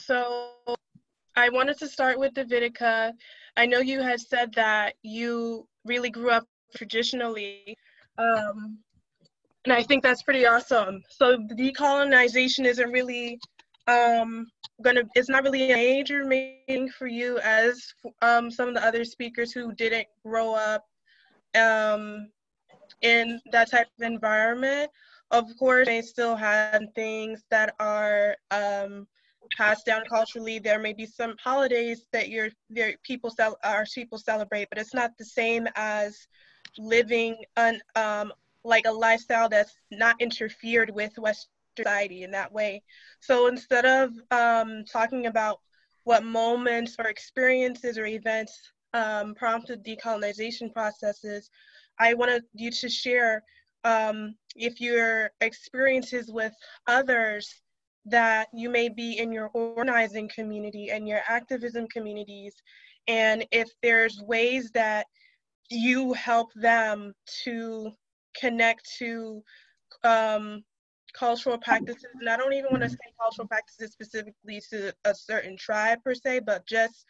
So I wanted to start with Davidica. I know you had said that you really grew up traditionally, and I think that's pretty awesome. So decolonization isn't really it's not really a major thing for you as some of the other speakers who didn't grow up in that type of environment. Of course, they still have things that are passed down culturally. There may be some holidays that people celebrate, but it's not the same as living like a lifestyle that's not interfered with Western society in that way. So instead of talking about what moments or experiences or events prompted decolonization processes, I wanted you to share if your experiences with others that you may be in your organizing community and your activism communities, and if there's ways that you help them to connect to cultural practices. And I don't even want to say cultural practices specifically to a certain tribe per se, but just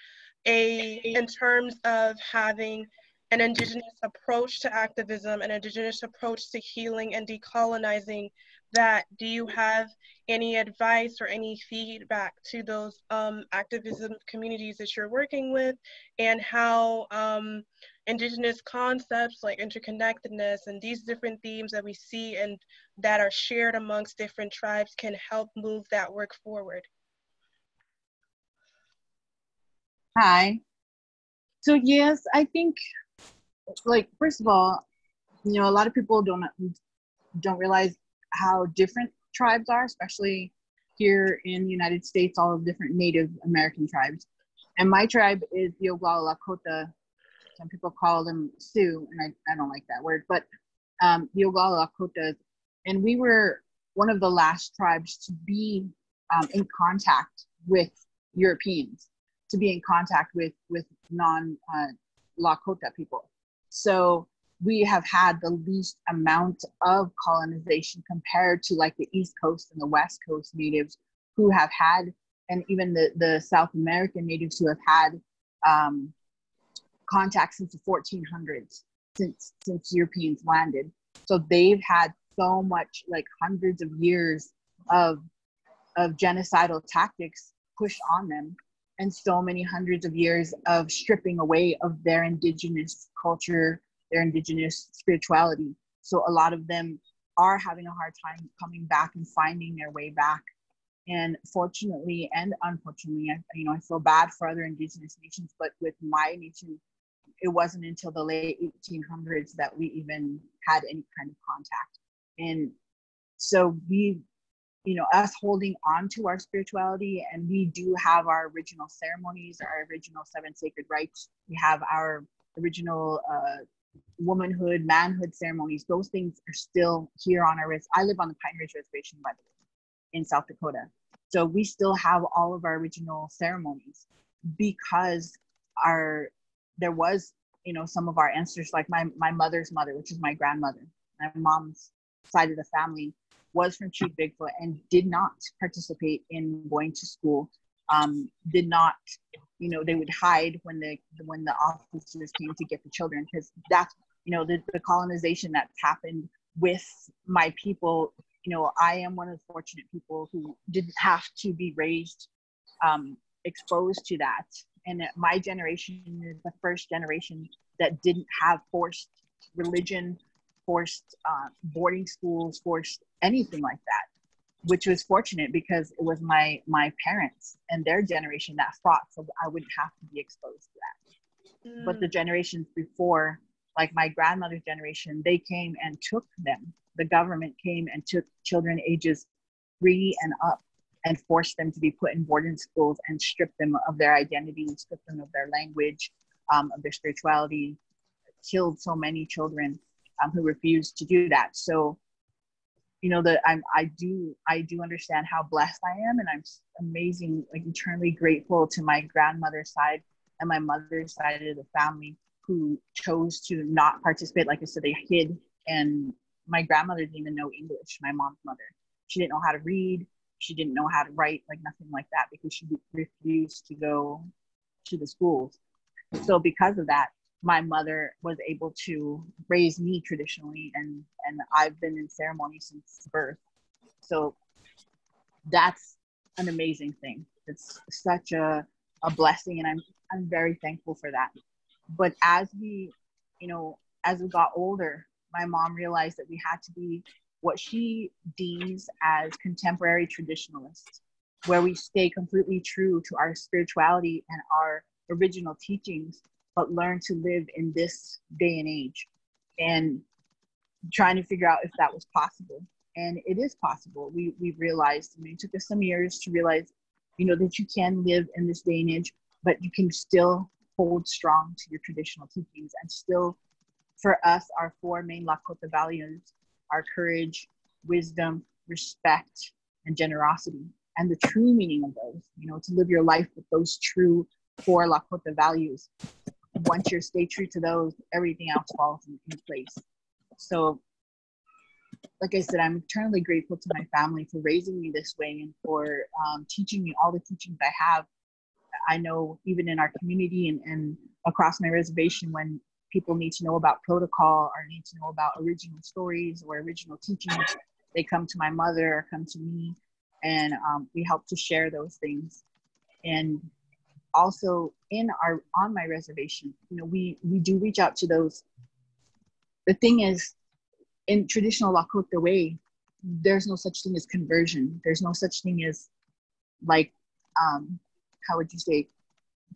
in terms of having an Indigenous approach to activism, an Indigenous approach to healing and decolonizing that. Do you have any advice or any feedback to those activism communities that you're working with, and how Indigenous concepts like interconnectedness and these different themes that we see and that are shared amongst different tribes can help move that work forward? Hi. So yes, I think, like, first of all, you know, a lot of people don't realize how different tribes are, especially here in the United States, all of different Native American tribes. And my tribe is the Oglala Lakota. Some people call them Sioux, and I don't like that word, but the Oglala Lakotas. And we were one of the last tribes to be in contact with Europeans, to be in contact with non-Lakota people. So we have had the least amount of colonization compared to like the East Coast and the West Coast natives who have had, and even the South American natives who have had contact since the 1400s, since Europeans landed. So they've had so much, like hundreds of years of genocidal tactics pushed on them, and so many hundreds of years of stripping away of their Indigenous culture, their Indigenous spirituality. So a lot of them are having a hard time coming back and finding their way back. And fortunately and unfortunately, I feel bad for other Indigenous nations, but with my nation, it wasn't until the late 1800s that we even had any kind of contact. And so we, us holding on to our spirituality, and we do have our original ceremonies, our original 7 sacred rites. We have our original womanhood, manhood ceremonies. Those things are still here on our wrist. I live on the Pine Ridge Reservation, by the way, in South Dakota. So we still have all of our original ceremonies because there was, some of our ancestors, like my mother's mother, which is my grandmother, my mom's side of the family, was from Chief Bigfoot and did not participate in going to school. Did not, they would hide when the officers came to get the children, because that's, the colonization that's happened with my people. I am one of the fortunate people who didn't have to be raised, exposed to that. And my generation is the first generation that didn't have forced religion, forced boarding schools, forced anything like that, which was fortunate because it was my parents and their generation that fought so I wouldn't have to be exposed to that. But the generations before, like my grandmother's generation, they came and took them. The government came and took children ages 3 and up and forced them to be put in boarding schools and stripped them of their identity, stripped them of their language, of their spirituality, killed so many children who refused to do that. So, I do understand how blessed I am, and I'm amazing, like eternally grateful to my grandmother's side and my mother's side of the family who chose to not participate. Like I said, they hid, and my grandmother didn't even know English, my mom's mother. She didn't know how to read. She didn't know how to write, like nothing like that, because she refused to go to the schools. So because of that, my mother was able to raise me traditionally, and I've been in ceremony since birth. So that's an amazing thing. It's such a blessing, and I'm very thankful for that. But as we, as we got older, my mom realized that we had to be what she deems as contemporary traditionalists, where we stay completely true to our spirituality and our original teachings, but learn to live in this day and age, and trying to figure out if that was possible. And it is possible. We realized, it took us some years to realize, that you can live in this day and age, but you can still hold strong to your traditional teachings. And still, for us, our four main Lakota values are courage, wisdom, respect, and generosity. And the true meaning of those, to live your life with those true four Lakota values. Once you stay true to those, everything else falls in place. So, like I said, I'm eternally grateful to my family for raising me this way, and for teaching me all the teachings I have. I know even in our community and across my reservation, when people need to know about protocol or need to know about original stories or original teachings, they come to my mother or come to me, and we help to share those things. And also on my reservation, we do reach out to those. The thing is, in traditional Lakota way, there's no such thing as conversion. There's no such thing as, like, how would you say,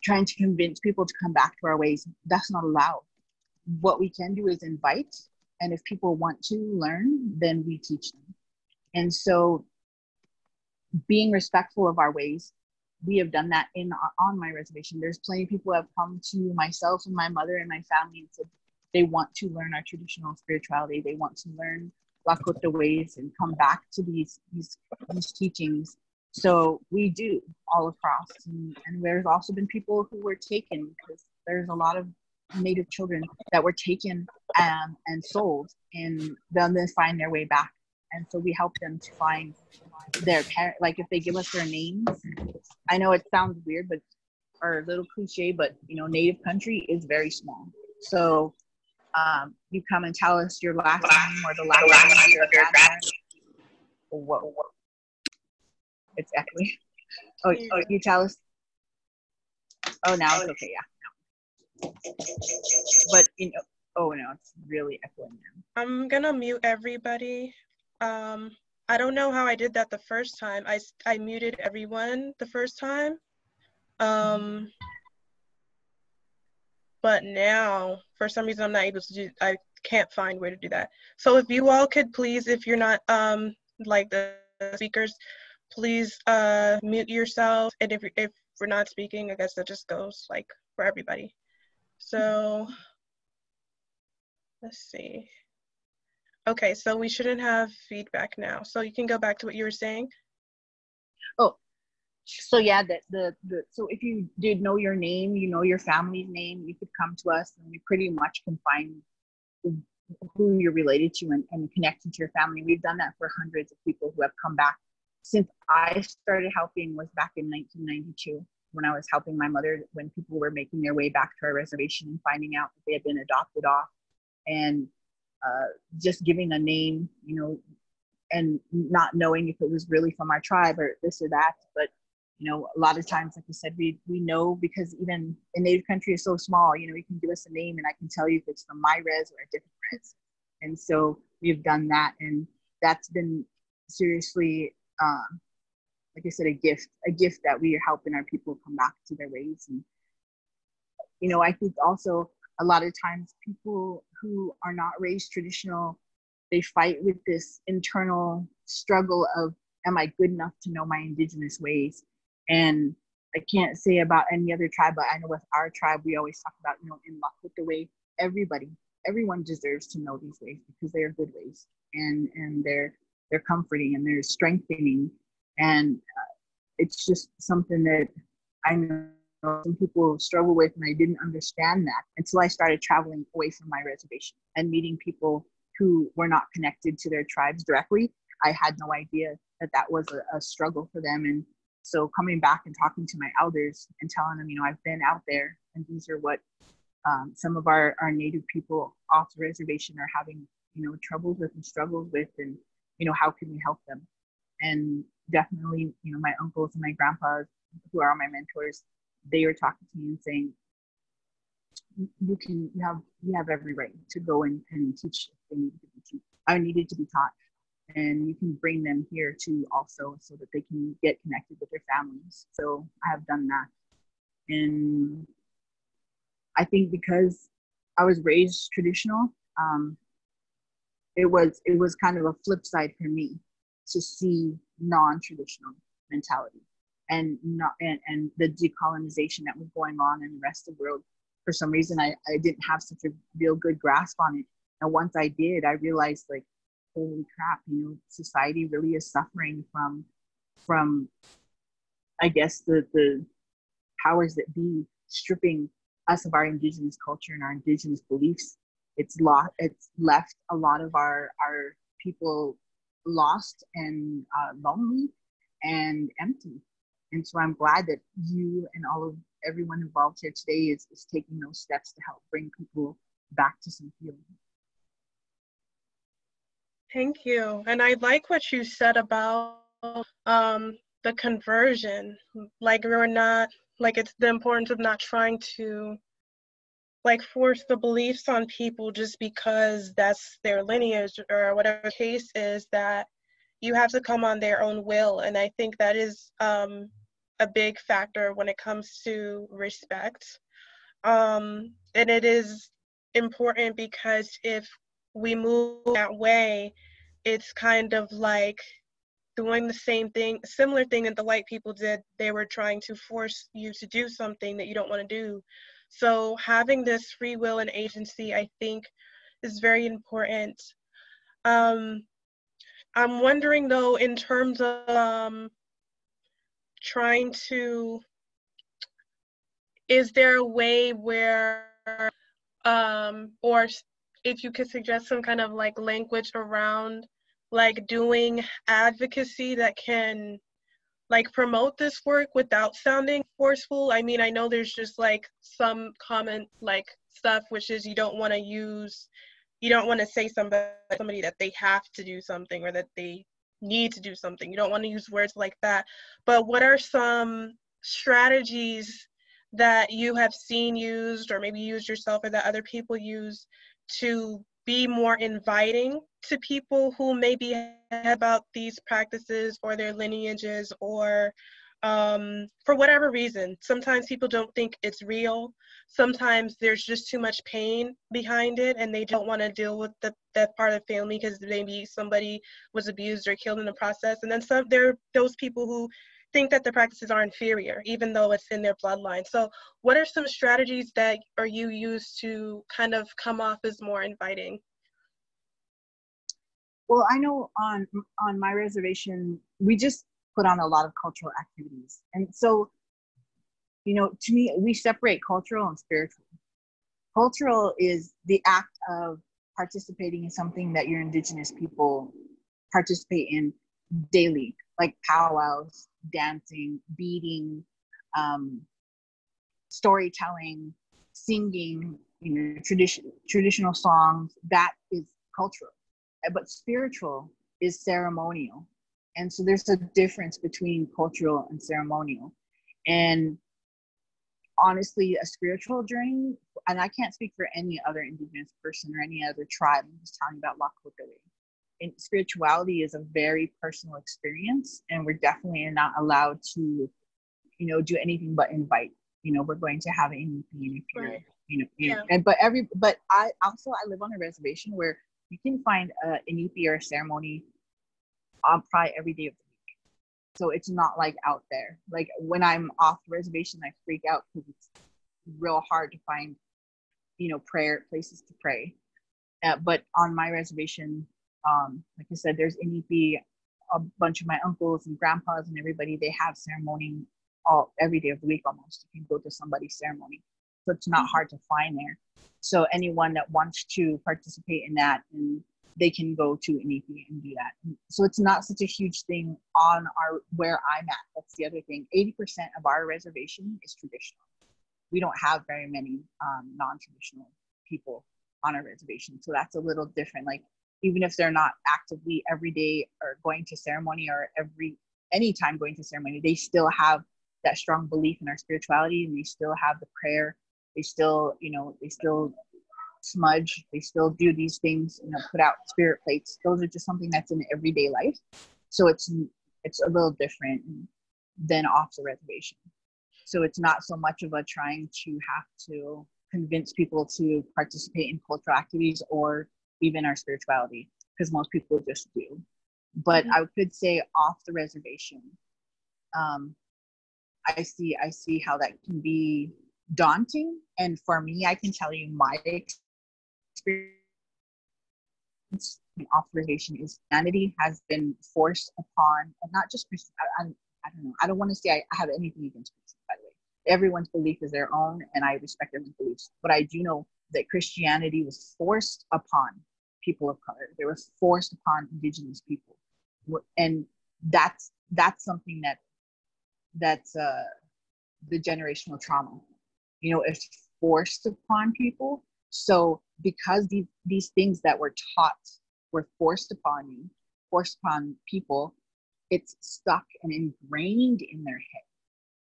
trying to convince people to come back to our ways. That's not allowed. What we can do is invite, and if people want to learn, then we teach them. And so, being respectful of our ways, we have done that on my reservation. There's plenty of people who have come to myself and my mother and my family and said they want to learn our traditional spirituality. They want to learn Lakota ways and come back to these teachings. So we do all across. And there's also been people who were taken, because there's a lot of Native children that were taken and sold, and they'll then find their way back. And so we help them to find their parent. Like, if they give us their names, I know it sounds weird, but, or a little cliche, but Native country is very small. So you come and tell us your last name or the last name of your grandparents. Whoa. It's echoing. Oh, you tell us. Oh, now it's okay. Yeah. But oh no, it's really echoing now. I'm gonna mute everybody. I don't know how I did that the first time. I muted everyone the first time. But now, for some reason, I'm not able to do. I can't find where to do that. So if you all could please, if you're not like the speakers, please mute yourself. And if we're not speaking, I guess that just goes like for everybody. So let's see. Okay, so we shouldn't have feedback now. So you can go back to what you were saying. Oh, so yeah, so if you did know your name, your family's name, you could come to us, and we pretty much can find who you're related to and connect you to your family. We've done that for hundreds of people who have come back. Since I started helping was back in 1992, when I was helping my mother, when people were making their way back to our reservation and finding out that they had been adopted off, and just giving a name, and not knowing if it was really from our tribe or this or that. But a lot of times, like I said, we know, because even in Native country is so small, you can give us a name and I can tell you if it's from my res or a different res. And so we've done that, and that's been seriously, like I said, a gift that we are helping our people come back to their ways. And I think also a lot of times people who are not raised traditional, they fight with this internal struggle of, am I good enough to know my indigenous ways? And I can't say about any other tribe, but I know with our tribe, we always talk about, in Lakota way, everyone deserves to know these ways, because they are good ways, and they're comforting and they're strengthening. And it's just something that I know some people struggle with, and I didn't understand that until I started traveling away from my reservation and meeting people who were not connected to their tribes directly. I had no idea that was a struggle for them. And so coming back and talking to my elders and telling them, I've been out there, and these are what some of our native people off the reservation are having, troubles with and struggles with, and, how can we help them? And definitely, my uncles and my grandpas, who are my mentors, they were talking to me and saying, you have every right to go and teach if they needed to be taught. And you can bring them here too also, so that they can get connected with their families. So I have done that. And I think because I was raised traditional, it was kind of a flip side for me to see non-traditional mentality and the decolonization that was going on in the rest of the world. For some reason, I didn't have such a real good grasp on it. And once I did, I realized, like, holy crap, society really is suffering from I guess the powers that be stripping us of our indigenous culture and our indigenous beliefs. It's left a lot of our people lost and lonely and empty. And so I'm glad that you and everyone involved here today is taking those steps to help bring people back to some healing. Thank you. And I like what you said about the conversion. Like, it's the importance of not trying to force the beliefs on people just because that's their lineage or whatever the case is, that you have to come on their own will. And I think that is a big factor when it comes to respect. And it is important because if we move that way, it's kind of like doing the similar thing that the white people did. They were trying to force you to do something that you don't want to do. So having this free will and agency, I think, is very important. I'm wondering, though, in terms of trying to, is there a way where, or if you could suggest some kind of language around doing advocacy that can promote this work without sounding forceful? I mean, I know there's just some common stuff, which is you don't want to say somebody that they have to do something or that they need to do something. You don't want to use words like that. But what are some strategies that you have seen used, or maybe used yourself, or that other people use, to be more inviting to people who maybe about these practices or their lineages, or for whatever reason? Sometimes people don't think it's real. Sometimes there's just too much pain behind it, and they don't want to deal with that part of the family because maybe somebody was abused or killed in the process. And then there are those people who think that the practices are inferior, even though it's in their bloodline. So what are some strategies that you use to kind of come off as more inviting? Well, I know on my reservation, we just put on a lot of cultural activities. And so, to me, we separate cultural and spiritual. Cultural is the act of participating in something that your indigenous people participate in daily, like powwows, dancing, beading, storytelling, singing, traditional songs. That is cultural. But spiritual is ceremonial. And so there's a difference between cultural and ceremonial. And honestly, a spiritual journey, and I can't speak for any other indigenous person or any other tribe, I'm just telling you about Lakota. And spirituality is a very personal experience, and we're definitely not allowed to, do anything but invite. We're going to have anything if you're, Right. Yeah. But I live on a reservation where you can find an Ipi or a ceremony on probably every day of the week. So it's not like out there. Like when I'm off the reservation, I freak out because it's real hard to find, places to pray. But on my reservation, like I said, there's Ipi, a bunch of my uncles and grandpas and everybody, they have ceremony every day of the week almost. You can go to somebody's ceremony. So it's not hard to find there. So anyone that wants to participate in that and they can go to Umipig and do that. So it's not such a huge thing on where I'm at. That's the other thing. 80% of our reservation is traditional. We don't have very many non-traditional people on our reservation. So that's a little different. Like, even if they're not actively every day or going to ceremony or anytime going to ceremony, they still have that strong belief in our spirituality, and they still have the prayer. They still, they still smudge, they still do these things, put out spirit plates. Those are just something that's in everyday life. So it's a little different than off the reservation. So it's not so much of a trying to have to convince people to participate in cultural activities or even our spirituality, because most people just do. But I could say off the reservation, I see how that can be daunting. And for me, I can tell you my experience in authorization is Christianity has been forced upon, and not just Christian. I don't know. I don't want to say I have anything against Christians, by the way. Everyone's belief is their own, and I respect everyone's beliefs. But I do know that Christianity was forced upon people of color. They were forced upon Indigenous people, and that's something that's the generational trauma. It's forced upon people. So because these things that were taught were forced upon people, it's stuck and ingrained in their head,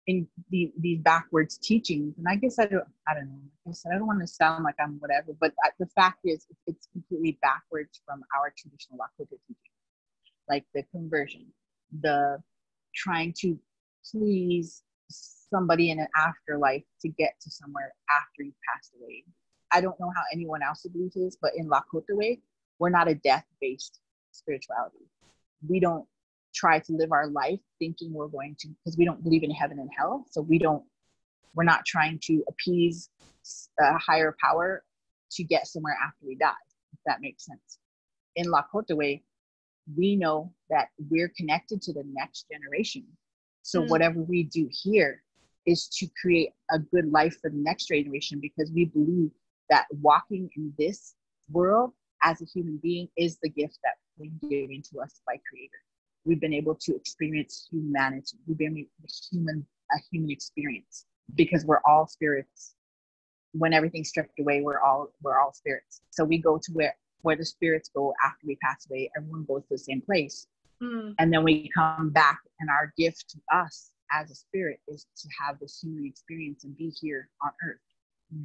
in these backwards teachings. And I guess I don't know. Like I said, I don't want to sound like I'm whatever, but the fact is, it's completely backwards from our traditional Lakota teaching, like the conversion, the trying to please somebody in an afterlife to get to somewhere after you've passed away. I don't know how anyone else's belief is, but in Lakota way, we're not a death-based spirituality. We don't try to live our life thinking we're going to, because we don't believe in heaven and hell. So we're not trying to appease a higher power to get somewhere after we die, if that makes sense. In Lakota way, we know that we're connected to the next generation. So whatever we do here is to create a good life for the next generation, because we believe that walking in this world as a human being is the gift that was given to us by Creator. We've been able to experience humanity. We've been a human experience, because we're all spirits. When everything's stripped away, we're all spirits. So we go to where the spirits go after we pass away. Everyone goes to the same place. And then we come back, and our gift to us as a spirit is to have this human experience and be here on earth,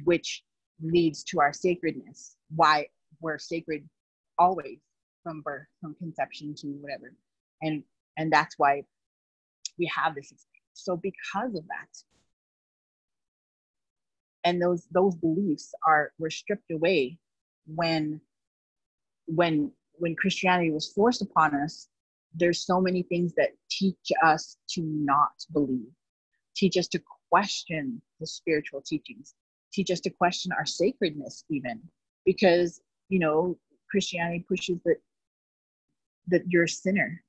which leads to our sacredness, why we're sacred always, from birth, from conception to whatever. And that's why we have this experience. So because of that, and those beliefs were stripped away when Christianity was forced upon us. There's so many things that teach us to not believe, teach us to question the spiritual teachings, teach us to question our sacredness even, because Christianity pushes that you're a sinner.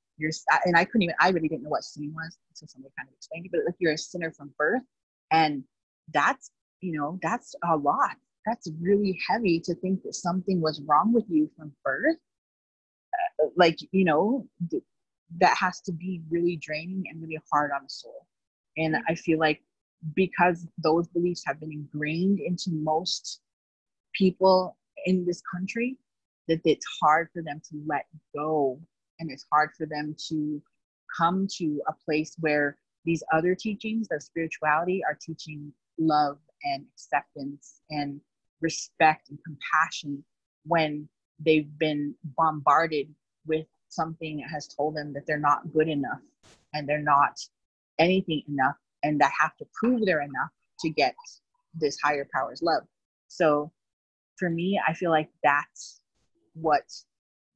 And I really didn't know what sin was, so somebody kind of explained it, but like, you're a sinner from birth, and that's a lot. That's really heavy to think that something was wrong with you from birth. That has to be really draining and really hard on the soul. And I feel like because those beliefs have been ingrained into most people in this country, that it's hard for them to let go, and it's hard for them to come to a place where these other teachings of spirituality are teaching love and acceptance and respect and compassion, when they've been bombarded with something that has told them that they're not good enough and they're not anything enough, and that have to prove they're enough to get this higher power's love. So for me, I feel like that's what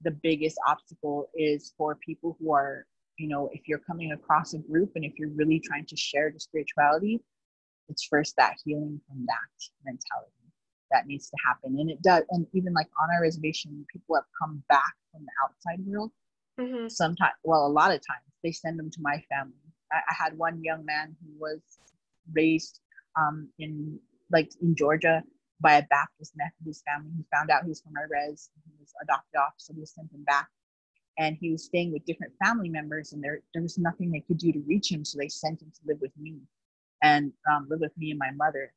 the biggest obstacle is for people who are, if you're coming across a group and if you're really trying to share the spirituality, it's first that healing from that mentality that needs to happen. And it does. And even like on our reservation, people have come back from the outside world. Sometimes, well, a lot of times they send them to my family. I had one young man who was raised in Georgia, by a Baptist Methodist family. He found out he was from my res. He was adopted off, so we sent him back. And he was staying with different family members, and there was nothing they could do to reach him, so they sent him to live with me, and live with me and my mother.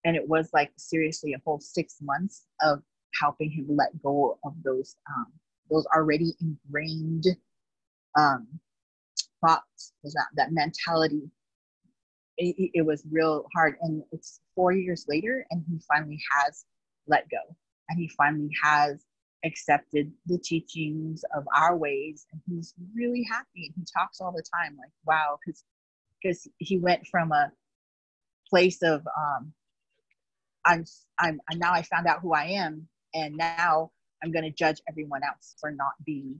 And it was like seriously a whole 6 months of helping him let go of those already ingrained thoughts, that mentality. It was real hard, and it's 4 years later, and he finally has let go, and he finally has accepted the teachings of our ways, and he's really happy, and he talks all the time like, wow, because he went from a place of I'm now I found out who I am, and now I'm going to judge everyone else for not being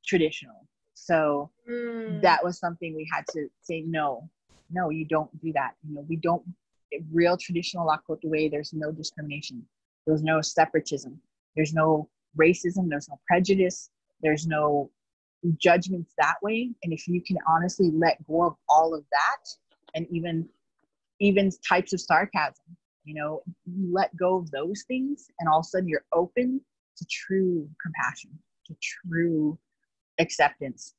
traditional. So that was something we had to say, no, you don't do that. We don't, real traditional Lakota way, there's no discrimination. There's no separatism. There's no racism. There's no prejudice. There's no judgments that way. And if you can honestly let go of all of that, and even types of sarcasm, you let go of those things, and all of a sudden you're open to true compassion, to true acceptance,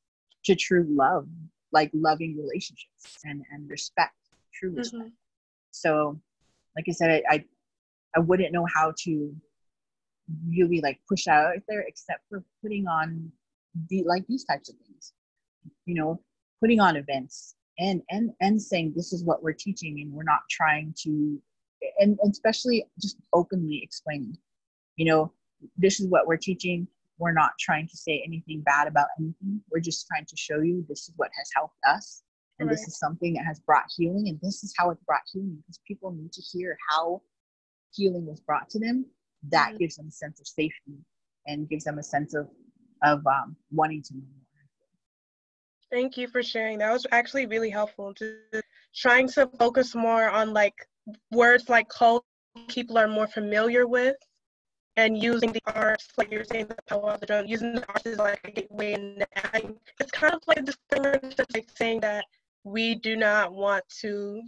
to true love, like loving relationships and respect, true respect. So like I said, I wouldn't know how to really like push out there except for putting on these types of things, putting on events and saying this is what we're teaching, and we're not trying to, and especially just openly explaining, this is what we're teaching. We're not trying to say anything bad about anything. We're just trying to show you this is what has helped us. And this is something that has brought healing. And this is how it brought healing, because people need to hear how healing was brought to them. That gives them a sense of safety and gives them a sense of wanting to know more. Thank you for sharing. That was actually really helpful. Just trying to focus more on like words like cult people are more familiar with, and using the arts, like you're saying, the power of the drum, using the arts as like a gateway. And it's kind of like a disclaimer, just like saying that we do not want to,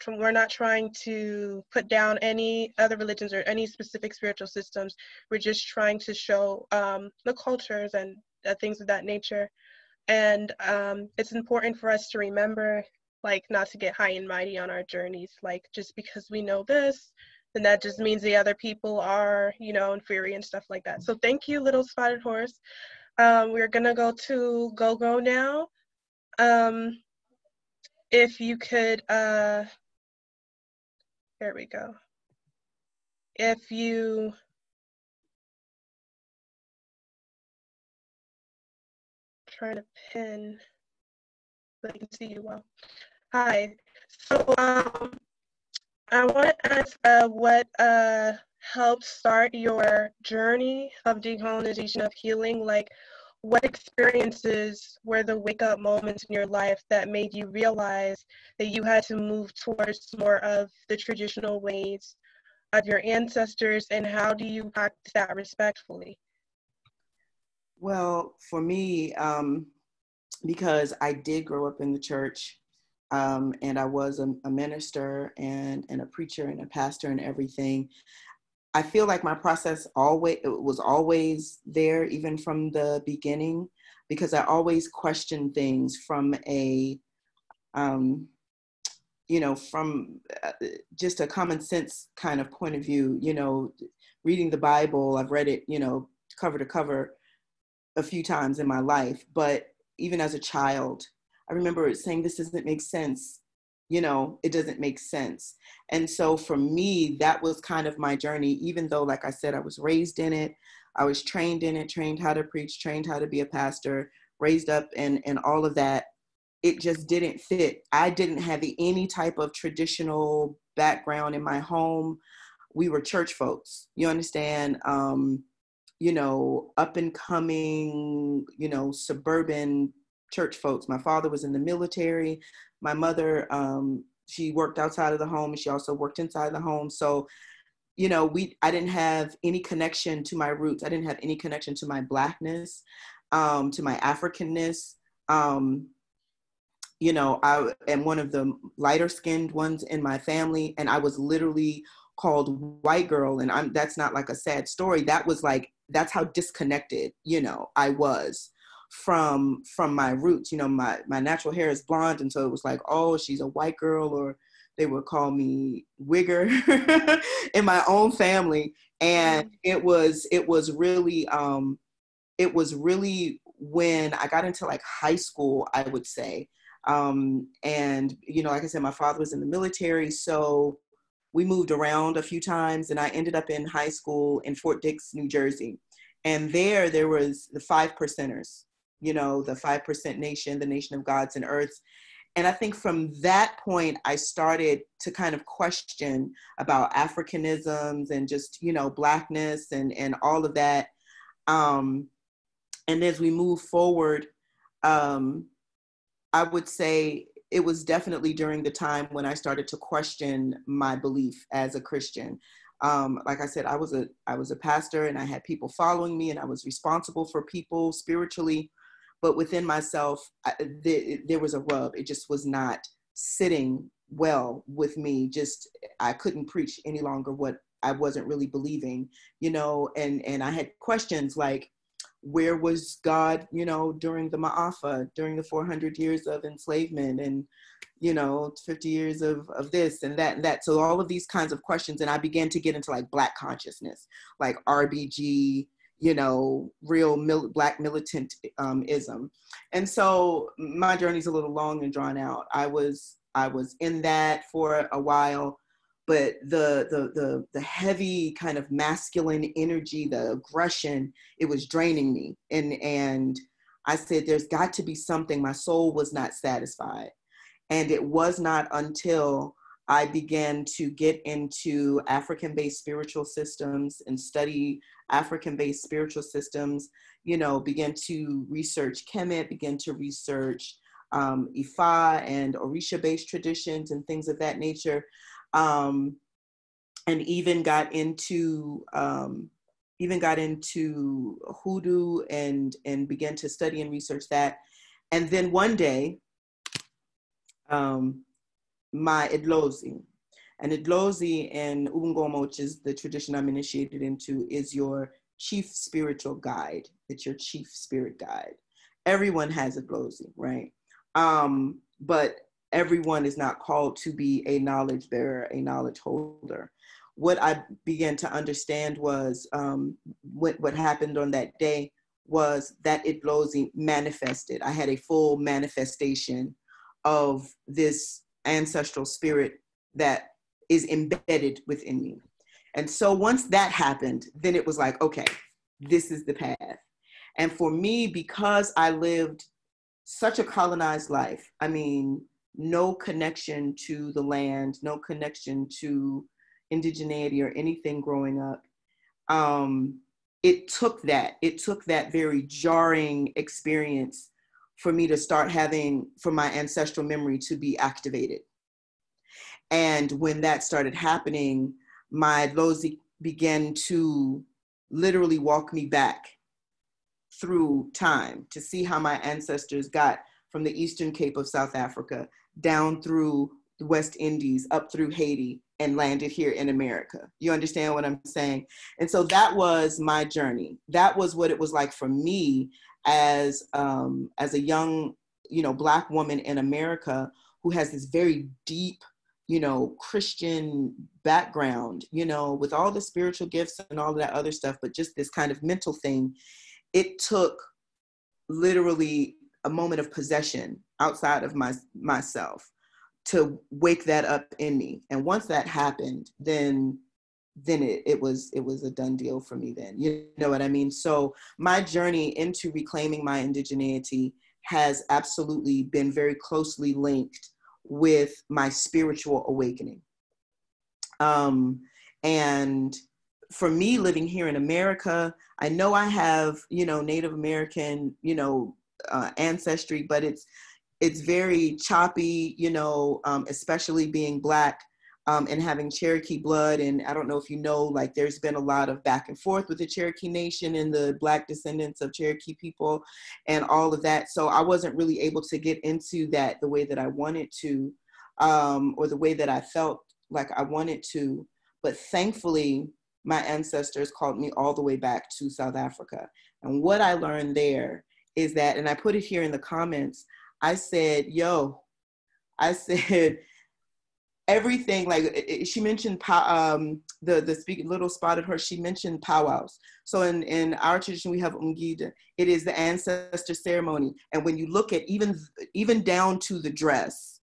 we're not trying to put down any other religions or any specific spiritual systems. We're just trying to show the cultures and things of that nature. And it's important for us to remember, like, not to get high and mighty on our journeys. Like, just because we know this, then that just means the other people are, inferior and stuff like that. So thank you, Little Spotted Horse. We're gonna go to Go-Go now. If you could, there we go. If you, trying to pin, so I can see you well. Hi. So I want to ask what helped start your journey of decolonization, of healing. Like, what experiences were the wake-up moments in your life that made you realize that you had to move towards more of the traditional ways of your ancestors, and how do you practice that respectfully? Well, for me, because I did grow up in the church, and I was a minister and a preacher and a pastor and everything, I feel like my process was always there, even from the beginning, because I always questioned things from from just a common sense kind of point of view. Reading the Bible, I've read it, cover to cover a few times in my life, but even as a child, I remember saying, this doesn't make sense. It doesn't make sense. And so for me, that was kind of my journey, even though, like I said, I was raised in it. I was trained in it, trained how to preach, trained how to be a pastor, raised up and all of that. It just didn't fit. I didn't have any type of traditional background in my home. We were church folks, you understand? Up and coming, suburban church folks. My father was in the military. My mother, she worked outside of the home, and she also worked inside the home. So, I didn't have any connection to my roots. I didn't have any connection to my Blackness, to my Africanness. you know, I am one of the lighter skinned ones in my family, and I was literally called white girl. And that's not like a sad story. That was like, that's how disconnected, you know, I was from my roots. You know, my natural hair is blonde. And so it was like, oh, she's a white girl, or they would call me wigger in my own family. And it was really, it was really when I got into like high school, I would say. And, you know, like I said, my father was in the military, so we moved around a few times, and I ended up in high school in Fort Dix, New Jersey. And there was the 5%ers, you know, the 5% nation, the nation of gods and earths. And I think from that point, I started to kind of question about Africanisms and just, you know, Blackness and all of that. And as we move forward, I would say it was definitely during the time when I started to question my belief as a Christian. Like I said, I was a pastor, and I had people following me, and I was responsible for people spiritually. But within myself, there was a rub. It just was not sitting well with me. I couldn't preach any longer what I wasn't really believing, you know, and I had questions like, where was God, you know, during the Ma'afa, during the 400 years of enslavement, and, you know, 50 years of this and that and that. So all of these kinds of questions. And I began to get into like Black consciousness, like RBG, you know, real Black militantism. And so my journey's a little long and drawn out. I was in that for a while. But the heavy kind of masculine energy, the aggression, it was draining me. And I said, there's got to be something. My soul was not satisfied. And it was not until I began to get into African-based spiritual systems and study African-based spiritual systems, you know, began to research Kemet, began to research Ifa and Orisha-based traditions and things of that nature. And even got into hoodoo and began to study and research that. And then one day, my Idlozi, and Idlozi and Ubungomo, which is the tradition I'm initiated into, is your chief spiritual guide. It's your chief spirit guide. Everyone has Idlozi, right? But everyone is not called to be a knowledge bearer, a knowledge holder. What I began to understand was what happened on that day was that Idlozi manifested. I had a full manifestation of this ancestral spirit that is embedded within me. And so once that happened, then it was like, okay, this is the path. And for me, because I lived such a colonized life, I mean, no connection to the land, no connection to indigeneity or anything growing up. It took that very jarring experience for me to start for my ancestral memory to be activated. And when that started happening, my Lozi began to literally walk me back through time to see how my ancestors got from the Eastern Cape of South Africa down through the West Indies, up through Haiti, and landed here in America. You understand what I'm saying? And so that was my journey. That was what it was like for me as a young, you know, Black woman in America who has this very deep, you know, Christian background, you know, with all the spiritual gifts and all of that other stuff, but just this kind of mental thing. It took literally a moment of possession outside of myself to wake that up in me. And once that happened, then it was a done deal for me then. You know what I mean? So my journey into reclaiming my indigeneity has absolutely been very closely linked with my spiritual awakening. And for me, living here in America, I know I have, you know, Native American, you know, ancestry, but it's very choppy, you know, especially being Black. and having Cherokee blood. And I don't know if you know, like there's been a lot of back and forth with the Cherokee Nation and the Black descendants of Cherokee people and all of that. So I wasn't really able to get into that the way that I wanted to, or the way that I felt like I wanted to. But thankfully, my ancestors called me all the way back to South Africa. And what I learned there is that, and I put it here in the comments, I said, everything, like she mentioned the speaker, little spotted horse, she mentioned powwows. So in our tradition, we have umgida. It is the ancestor ceremony. And when you look at even down to the dress,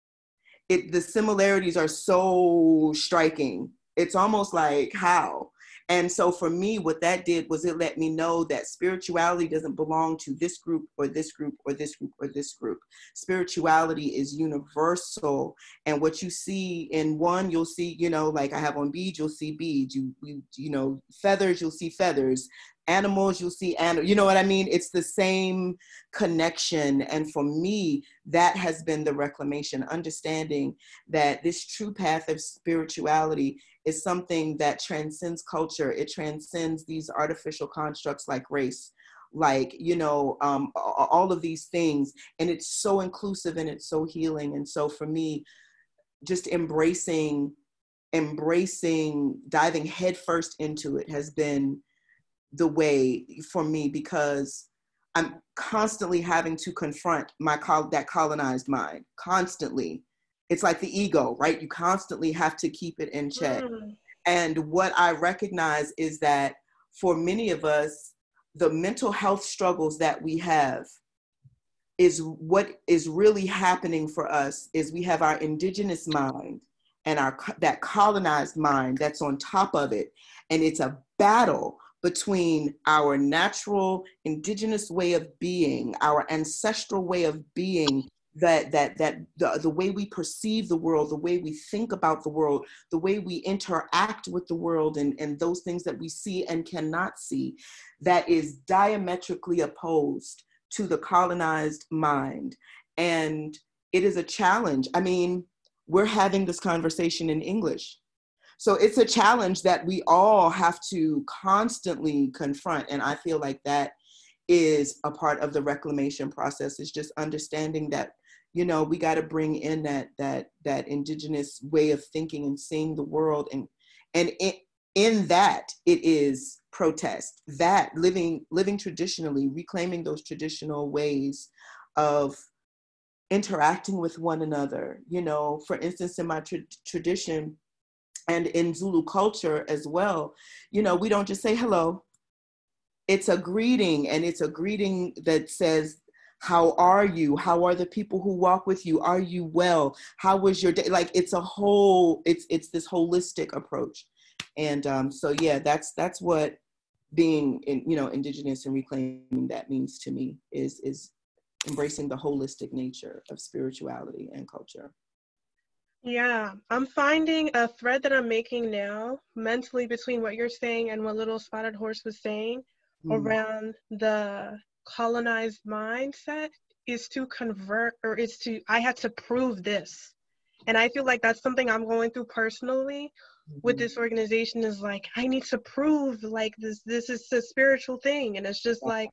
the similarities are so striking. It's almost like, how? And so for me, what that did was it let me know that spirituality doesn't belong to this group or this group or this group or this group. Spirituality is universal. And what you see in one, you'll see, you know, like I have on beads, you'll see beads, you know, feathers, you'll see feathers, animals, you'll see animals, you know what I mean? It's the same connection. And for me, that has been the reclamation, understanding that this true path of spirituality is something that transcends culture. It transcends these artificial constructs like race, like, you know, all of these things. And it's so inclusive and it's so healing. And so for me, just embracing, diving headfirst into it has been the way for me, because I'm constantly having to confront that colonized mind, constantly. It's like the ego, right? You constantly have to keep it in check. And what I recognize is that for many of us, the mental health struggles that we have is what is really happening for us is we have our indigenous mind and that colonized mind that's on top of it. And it's a battle between our natural indigenous way of being, our ancestral way of being, the way we perceive the world, the way we think about the world, the way we interact with the world, and those things that we see and cannot see, that is diametrically opposed to the colonized mind. And it is a challenge. I mean, we're having this conversation in English. So it's a challenge that we all have to constantly confront. And I feel like that is a part of the reclamation process, is just understanding that, you know, we got to bring in that indigenous way of thinking and seeing the world. And in that, it is protest, that living traditionally, reclaiming those traditional ways of interacting with one another. You know, for instance, in my tradition, and in Zulu culture as well, you know, we don't just say hello. It's a greeting, and it's a greeting that says, how are you? How are the people who walk with you? Are you well? How was your day? Like, it's it's this holistic approach. And so, yeah, that's what being indigenous and reclaiming that means to me, is embracing the holistic nature of spirituality and culture. Yeah, I'm finding a thread that I'm making now mentally between what you're saying and what Little Spotted Horse was saying around the colonized mindset is to convert, or I had to prove this. And I feel like that's something I'm going through personally with this organization, is like, I need to prove like this is a spiritual thing. And it's just like,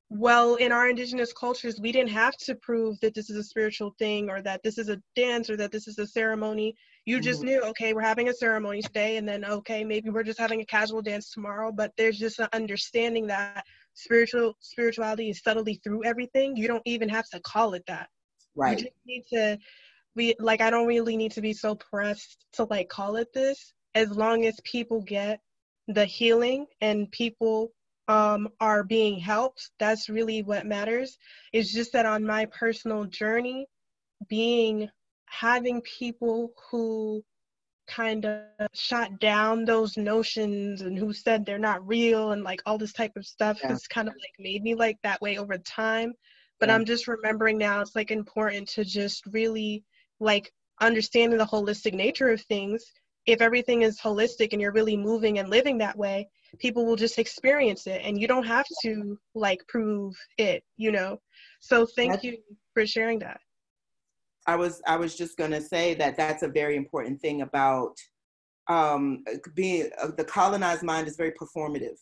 well, in our indigenous cultures, we didn't have to prove that this is a spiritual thing, or that this is a dance, or that this is a ceremony. You just knew, okay, we're having a ceremony today, and then, okay, maybe we're just having a casual dance tomorrow. But there's just an understanding that spirituality is subtly through everything. You don't even have to call it that. Right. You just need to I don't really need to be so pressed to like call it this, as long as people get the healing and people are being helped. That's really what matters. It's just that on my personal journey, having people who kind of shot down those notions and who said they're not real and like all this type of stuff has kind of like made me like that way over time. But I'm just remembering now, it's like important to just really like understanding the holistic nature of things. If everything is holistic and you're really moving and living that way, people will just experience it, and you don't have to like prove it, you know? So thank you for sharing that. I was just going to say that that's a very important thing about being the colonized mind is very performative.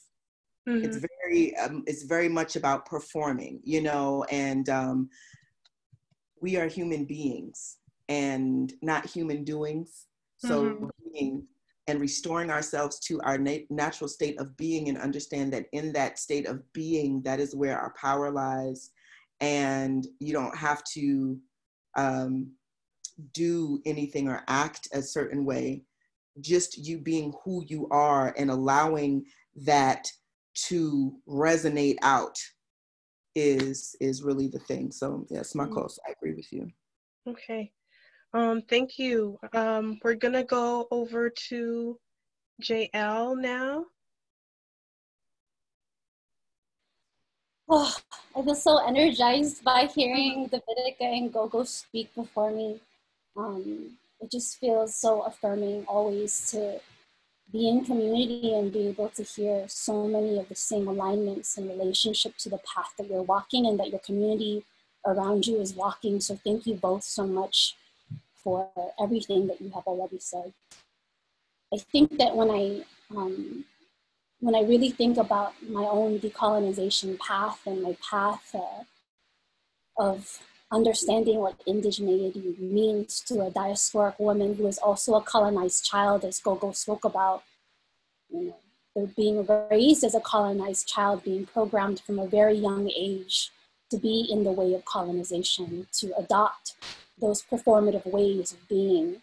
Mm-hmm. It's very much about performing, you know, and we are human beings and not human doings. So being and restoring ourselves to our natural state of being, and understand that in that state of being, that is where our power lies. And you don't have to do anything or act a certain way. Just you being who you are and allowing that to resonate out is really the thing. So yes, my close. I agree with you. Okay. Thank you. We're gonna go over to JL now. Oh, I feel so energized by hearing the Vidika and Gogo speak before me. It just feels so affirming always to be in community and be able to hear so many of the same alignments in relationship to the path that you're walking and that your community around you is walking. So thank you both so much for everything that you have already said. I think that when I really think about my own decolonization path and my path of understanding what indigeneity means to a diasporic woman who is also a colonized child, as Gogo spoke about, you know, being raised as a colonized child, being programmed from a very young age to be in the way of colonization, to adopt those performative ways of being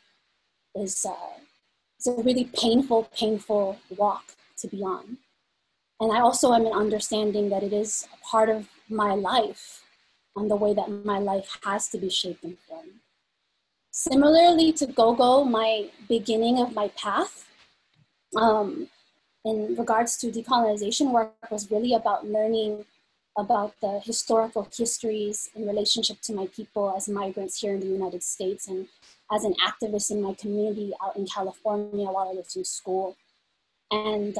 is a really painful walk to be on. And I also am an understanding that it is a part of my life and the way that my life has to be shaped and formed. Similarly to Gogo, my beginning of my path in regards to decolonization work was really about learning about the historical histories in relationship to my people as migrants here in the United States and as an activist in my community out in California while I was in school. And,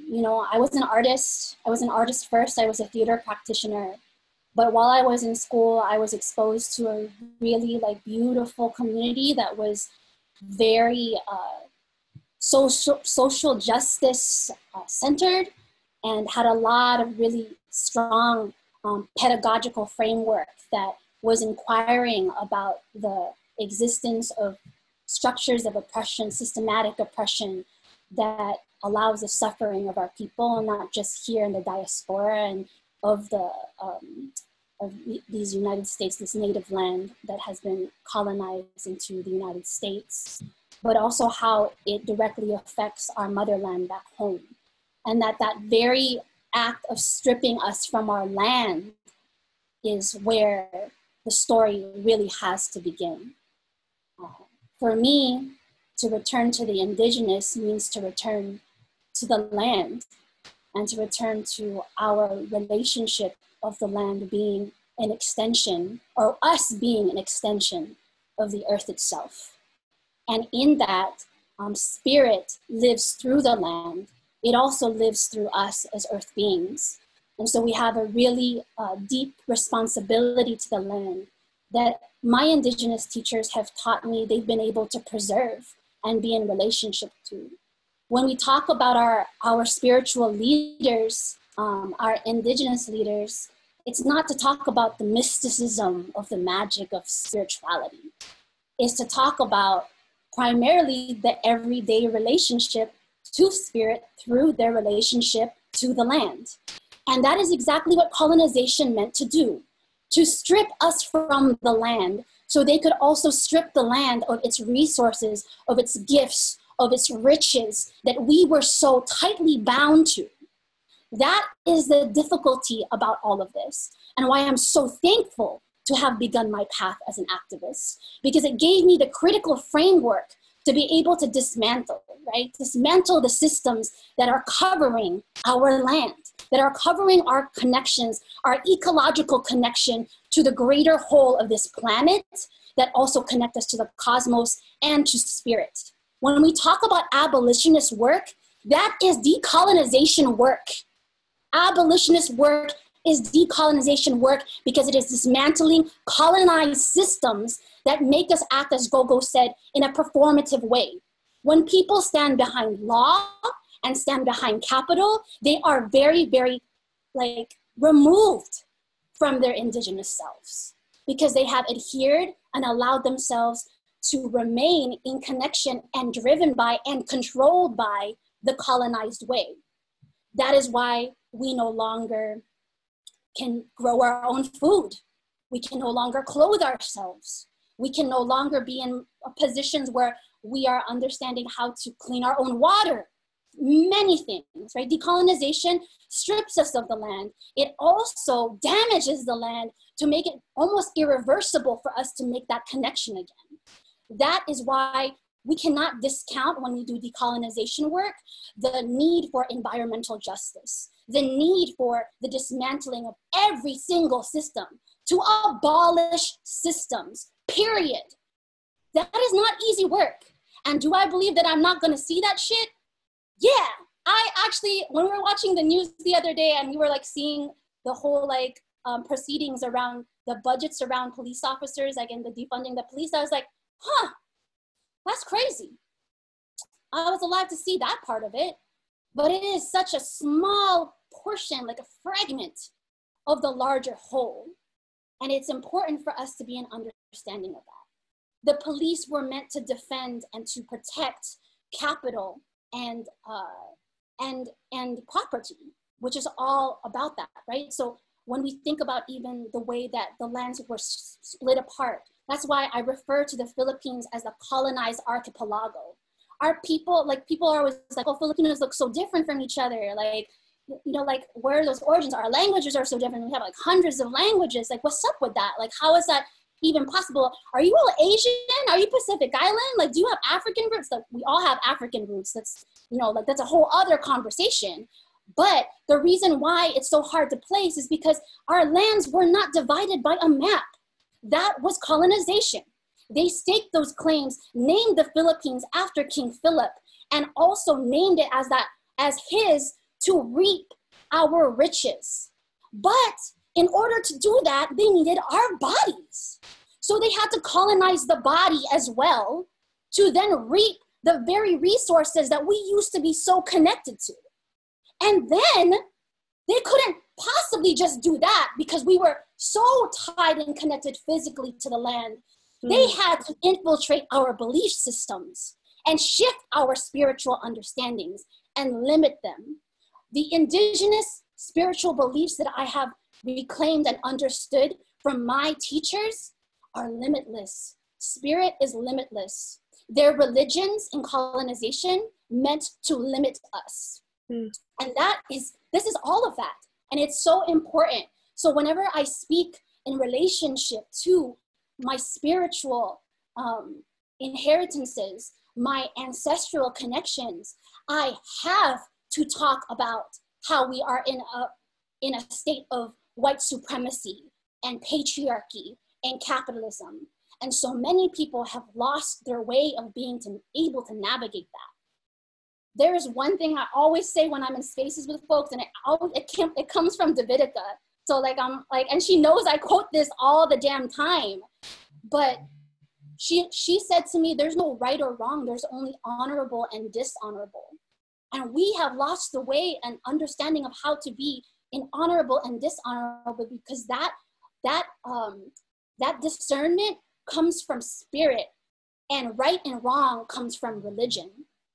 you know, I was an artist. I was an artist first. I was a theater practitioner. But while I was in school, I was exposed to a really beautiful community that was very social justice centered and had a lot of really strong pedagogical framework that was inquiring about the existence of structures of oppression, systematic oppression that allows the suffering of our people, not just here in the diaspora and of the of these United States, this native land that has been colonized into the United States, but also how it directly affects our motherland back home. And that very act of stripping us from our land is where the story really has to begin. For me, to return to the indigenous means to return to the land and to return to our relationship of the land being an extension, or us being an extension of the earth itself. And in that, spirit lives through the land. It also lives through us as earth beings. And so we have a really deep responsibility to the land that my indigenous teachers have taught me they've been able to preserve and be in relationship to. When we talk about our spiritual leaders, our indigenous leaders, it's not to talk about the mysticism of the magic of spirituality. It's to talk about primarily the everyday relationship to spirit through their relationship to the land. And that is exactly what colonization meant to do, to strip us from the land so they could also strip the land of its resources, of its gifts, of its riches that we were so tightly bound to. That is the difficulty about all of this, and why I'm so thankful to have begun my path as an activist, because it gave me the critical framework to be able to dismantle, right? Dismantle the systems that are covering our land, that are covering our connections, our ecological connection to the greater whole of this planet, that also connect us to the cosmos and to spirit. When we talk about abolitionist work, that is decolonization work. Abolitionist work is decolonization work because it is dismantling colonized systems that make us act, as Gogo said, in a performative way. When people stand behind law and stand behind capital, they are very, very removed from their indigenous selves because they have adhered and allowed themselves to remain in connection and driven by and controlled by the colonized way. That is why we no longer can grow our own food. We can no longer clothe ourselves. We can no longer be in positions where we are understanding how to clean our own water. Many things, right? Decolonization strips us of the land. It also damages the land to make it almost irreversible for us to make that connection again. That is why we cannot discount, when we do decolonization work, the need for environmental justice, the need for the dismantling of every single system, to abolish systems, period. That is not easy work. And do I believe that I'm not gonna see that shit? Yeah, I actually, when we were watching the news the other day and we were seeing the whole proceedings around the budgets around police officers, and the defunding the police, I was like, huh, that's crazy. I was alive to see that part of it, but it is such a small portion, like a fragment of the larger whole. And it's important for us to be an understanding of that. The police were meant to defend and to protect capital and property, which is all about that, right? So when we think about even the way that the lands were split apart, that's why I refer to the Philippines as the colonized archipelago. Our people, people are always like, oh, Filipinos look so different from each other. Where are those origins? Our languages are so different. We have hundreds of languages. What's up with that? How is that even possible? Are you all Asian? Are you Pacific Island? Do you have African roots? We all have African roots. That's, that's a whole other conversation. But the reason why it's so hard to place is because our lands were not divided by a map. That was colonization. They staked those claims, named the Philippines after King Philip, and also named it as his to reap our riches. But in order to do that, they needed our bodies. So they had to colonize the body as well to then reap the very resources that we used to be so connected to. And then they couldn't possibly just do that because we were so tied and connected physically to the land. They had to infiltrate our belief systems and shift our spiritual understandings and limit them. The indigenous spiritual beliefs that I have reclaimed and understood from my teachers are limitless. Spirit is limitless. Their religions in colonization meant to limit us. And this is all of that. And it's so important. So whenever I speak in relationship to my spiritual inheritances, my ancestral connections, I have to talk about how we are in a state of white supremacy and patriarchy and capitalism. And so many people have lost their way of being able to navigate that. There is one thing I always say when I'm in spaces with folks, and it comes from Davidica. So and she knows I quote this all the damn time. But she said to me, there's no right or wrong, there's only honorable and dishonorable. And we have lost the way and understanding of how to be in honorable and dishonorable, because that discernment comes from spirit, and right and wrong comes from religion.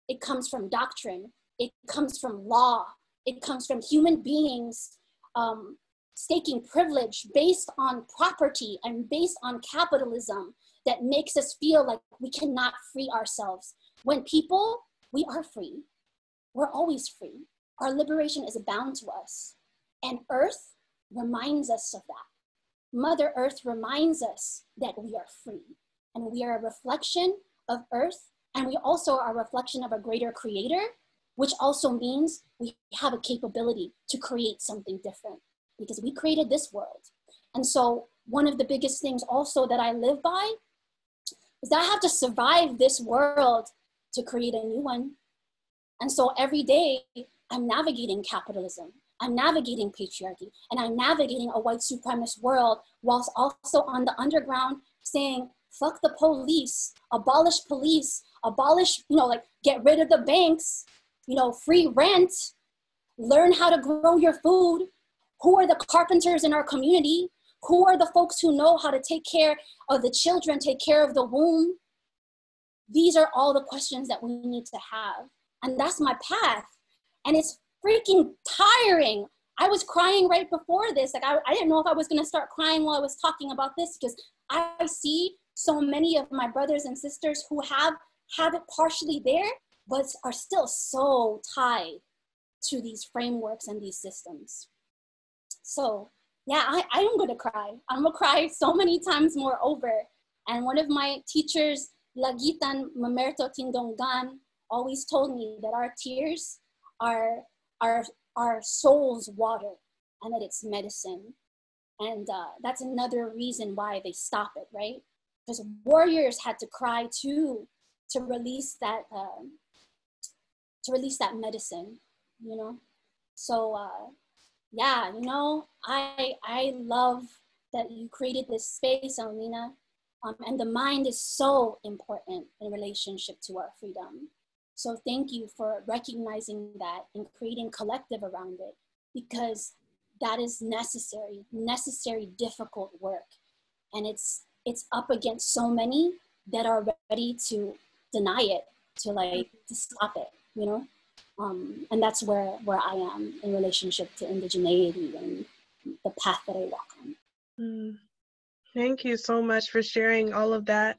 It comes from doctrine. It comes from law. It comes from human beings staking privilege based on property and based on capitalism that makes us feel like we cannot free ourselves. When we are free. We're always free. Our liberation is bound to us. And Earth reminds us of that. Mother Earth reminds us that we are free. And we are a reflection of Earth. And we also are a reflection of a greater creator, which also means we have a capability to create something different because we created this world. And so one of the biggest things also that I live by is that I have to survive this world to create a new one. And so every day I'm navigating capitalism. I'm navigating patriarchy, and I'm navigating a white supremacist world, whilst also on the underground saying, fuck the police, abolish, like get rid of the banks, free rent, learn how to grow your food. Who are the carpenters in our community? Who are the folks who know how to take care of the children, take care of the womb? These are all the questions that we need to have. And that's my path. And it's freaking tiring. I was crying right before this. Like I didn't know if I was gonna start crying while I was talking about this, because I see so many of my brothers and sisters who have it partially there, but are still so tied to these frameworks and these systems. So yeah, I am gonna cry. I'm gonna cry so many times more over. And one of my teachers, Lagitan Mamerto Tindongan, always told me that our tears are our soul's water, and that it's medicine. And that's another reason why they stop it, right? Because warriors had to cry too, to release that medicine, So yeah, I love that you created this space, Elmina. And the mind is so important in relationship to our freedom. So thank you for recognizing that and creating collective around it, because that is necessary, difficult work. And it's up against so many that are ready to deny it, to stop it, and that's where I am in relationship to indigeneity and the path that I walk on. Thank you so much for sharing all of that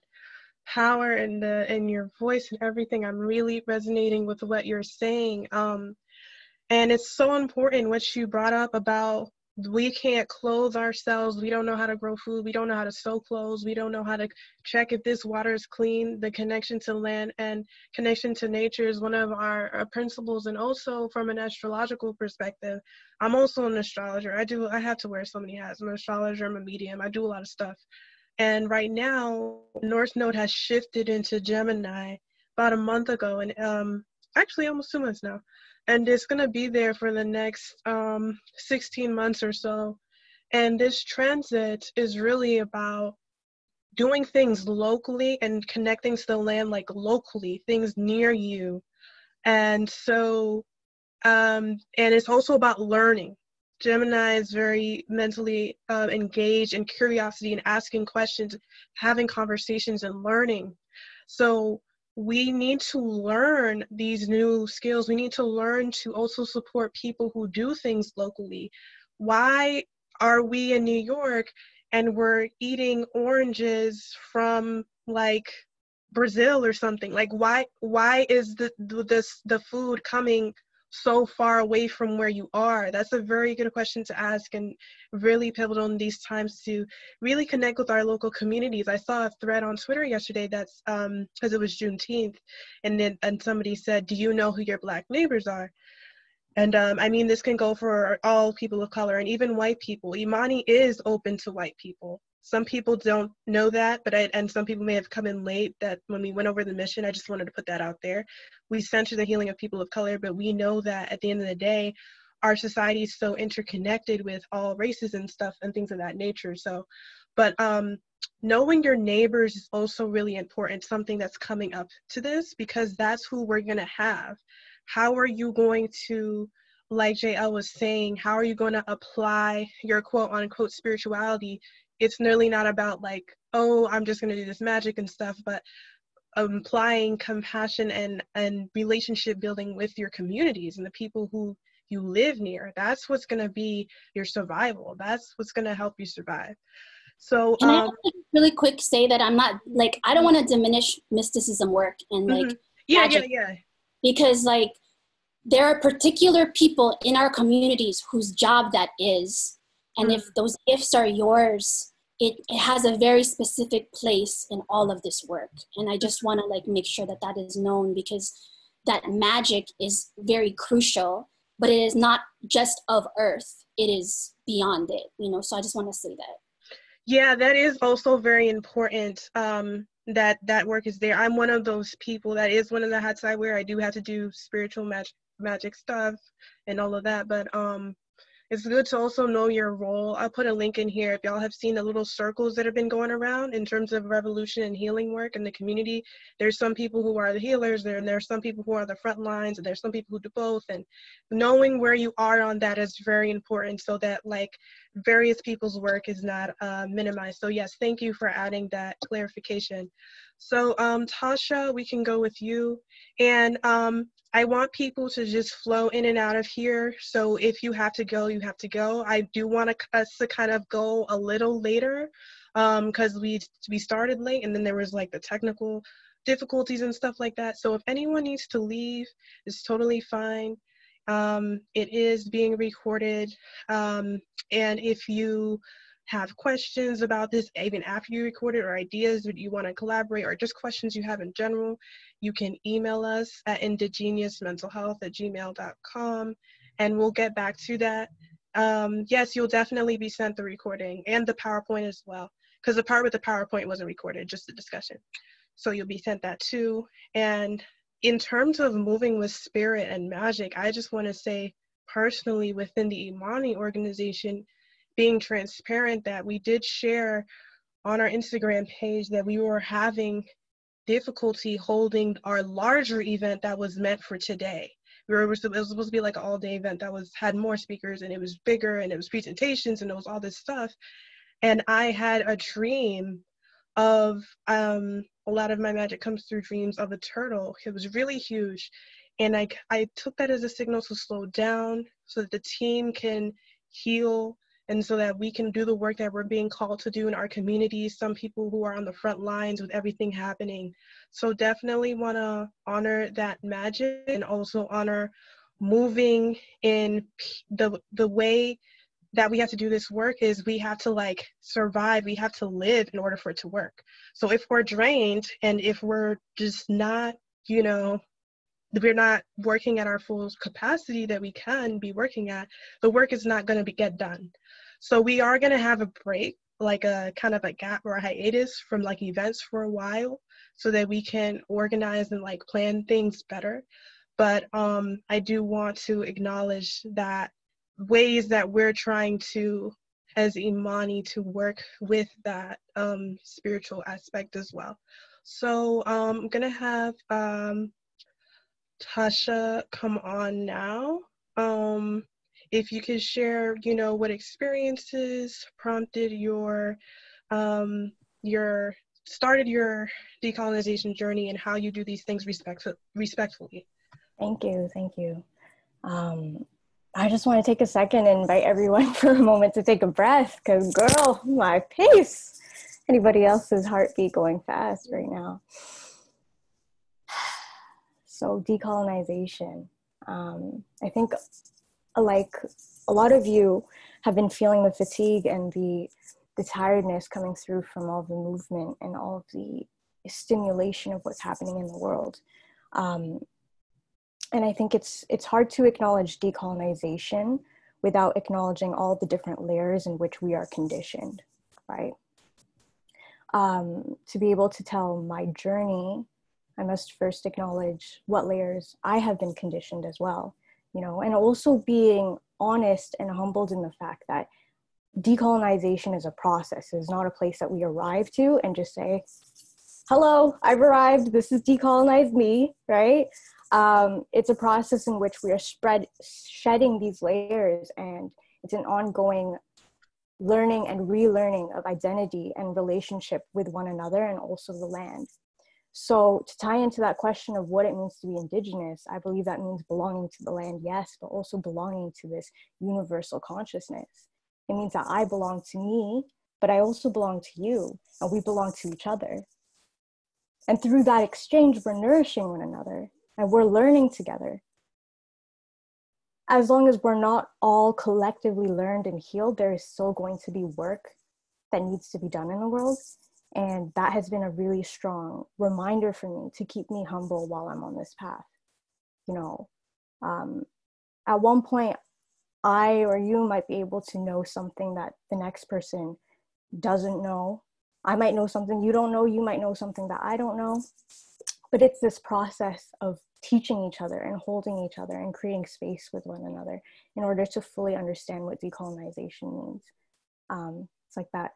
power in your voice and everything. I'm really resonating with what you're saying. And it's so important what you brought up about we can't clothe ourselves. We don't know how to grow food. We don't know how to sew clothes. We don't know how to check if this water is clean. The connection to land and connection to nature is one of our principles. And also from an astrological perspective, I'm also an astrologer. I have to wear so many hats. I'm an astrologer, I'm a medium. I do a lot of stuff. And right now, North Node has shifted into Gemini about a month ago, and actually almost 2 months now. And it's going to be there for the next 16 months or so. And this transit is really about doing things locally and connecting to the land like locally, things near you. And so, and it's also about learning. Gemini is very mentally engaged in curiosity and asking questions, having conversations and learning. So we need to learn these new skills. We need to learn to also support people who do things locally. Why are we in New York and we're eating oranges from like Brazil or something? Like why is the food coming so far away from where you are? That's a very good question to ask, and really pivotal in these times to really connect with our local communities. I saw a thread on Twitter yesterday that's because it was Juneteenth, and somebody said, do you know who your Black neighbors are? And I mean, this can go for all people of color and even white people. Imani is open to white people. Some people don't know that, and some people may have come in late, that when we went over the mission, I just wanted to put that out there. We center the healing of people of color, but we know that at the end of the day, our society is so interconnected with all races and stuff and things of that nature. So, but knowing your neighbors is also really important, something that's coming up to this, because that's who we're gonna have. How are you going to, like JL was saying, how are you going to apply your quote unquote spirituality? It's nearly not about like, oh, I'm just going to do this magic and stuff, but applying compassion and relationship building with your communities and the people who you live near. That's what's going to be your survival. That's what's going to help you survive. So can I really quick say that I'm not like, I don't want to diminish mysticism work and like magic, because like there are particular people in our communities whose job that is, and if those gifts are yours, it has a very specific place in all of this work. And I just want to like make sure that that is known, because that magic is very crucial, but it is not just of Earth, it is beyond it, so I just want to say that. Yeah, that is also very important, that work is there. I'm one of those people. That is one of the hats I wear. I do have to do spiritual magic stuff and all of that, but It's good to also know your role. I'll put a link in here. If y'all have seen the little circles that have been going around in terms of revolution and healing work in the community, there's some people who are the healers, and there's some people who are the front lines, and there's some people who do both. And knowing where you are on that is very important so that like various people's work is not minimized. So yes, thank you for adding that clarification. So Tasha, we can go with you. And I want people to just flow in and out of here. So if you have to go, you have to go. I do want us to kind of go a little later because we started late and then there was like the technical difficulties and stuff like that. So if anyone needs to leave, it's totally fine. It is being recorded. And if you have questions about this even after you record it, or ideas that you want to collaborate, or just questions you have in general, you can email us at indigenousmentalhealth@gmail.com and we'll get back to that. Yes, you'll definitely be sent the recording and the PowerPoint as well, because the part with the PowerPoint wasn't recorded, just the discussion. So you'll be sent that too. And in terms of moving with spirit and magic, I just want to say personally within the IMHANI organization, being transparent, that we did share on our Instagram page that we were having difficulty holding our larger event that was meant for today. It was supposed to be like an all-day event that had more speakers, and it was bigger, and it was presentations, and it was all this stuff. And I had a dream of, a lot of my magic comes through dreams of a turtle. It was really huge. And I took that as a signal to slow down so that the team can heal, and so that we can do the work that we're being called to do in our communities, some people who are on the front lines with everything happening. So definitely want to honor that magic, and also honor moving in the way that we have to do this work is we have to like survive, we have to live in order for it to work. So if we're drained and if we're just not, we're not working at our full capacity that we can be working at, the work is not going to get done. So we are going to have a break, like a kind of a gap or a hiatus from like events for a while, so that we can organize and like plan things better. But I do want to acknowledge that ways that we're trying to, as IMHANI, to work with that spiritual aspect as well. So I'm going to have Tasha come on now. If you could share, what experiences prompted started your decolonization journey, and how you do these things respectfully. Thank you. I just want to take a second and invite everyone for a moment to take a breath, because girl, my pace. Anybody else's heartbeat going fast right now? So decolonization. I think like a lot of you have been feeling the fatigue and the tiredness coming through from all the movement and all of the stimulation of what's happening in the world. And I think it's hard to acknowledge decolonization without acknowledging all the different layers in which we are conditioned, right? To be able to tell my journey, I must first acknowledge what layers I have been conditioned as well, and also being honest and humbled in the fact that decolonization is a process. It's not a place that we arrive to and just say, hello, I've arrived, this is decolonized me, right? It's a process in which we are shedding these layers, and it's an ongoing learning and relearning of identity and relationship with one another and also the land. So to tie into that question of what it means to be Indigenous, I believe that means belonging to the land, yes, but also belonging to this universal consciousness. It means that I belong to me, but I also belong to you, and we belong to each other. And through that exchange, we're nourishing one another, and we're learning together. As long as we're not all collectively learned and healed, there is still going to be work that needs to be done in the world. And that has been a really strong reminder for me to keep me humble while I'm on this path. At one point, I or you might be able to know something that the next person doesn't know. I might know something you don't know. You might know something that I don't know. But it's this process of teaching each other and holding each other and creating space with one another in order to fully understand what decolonization means. It's like that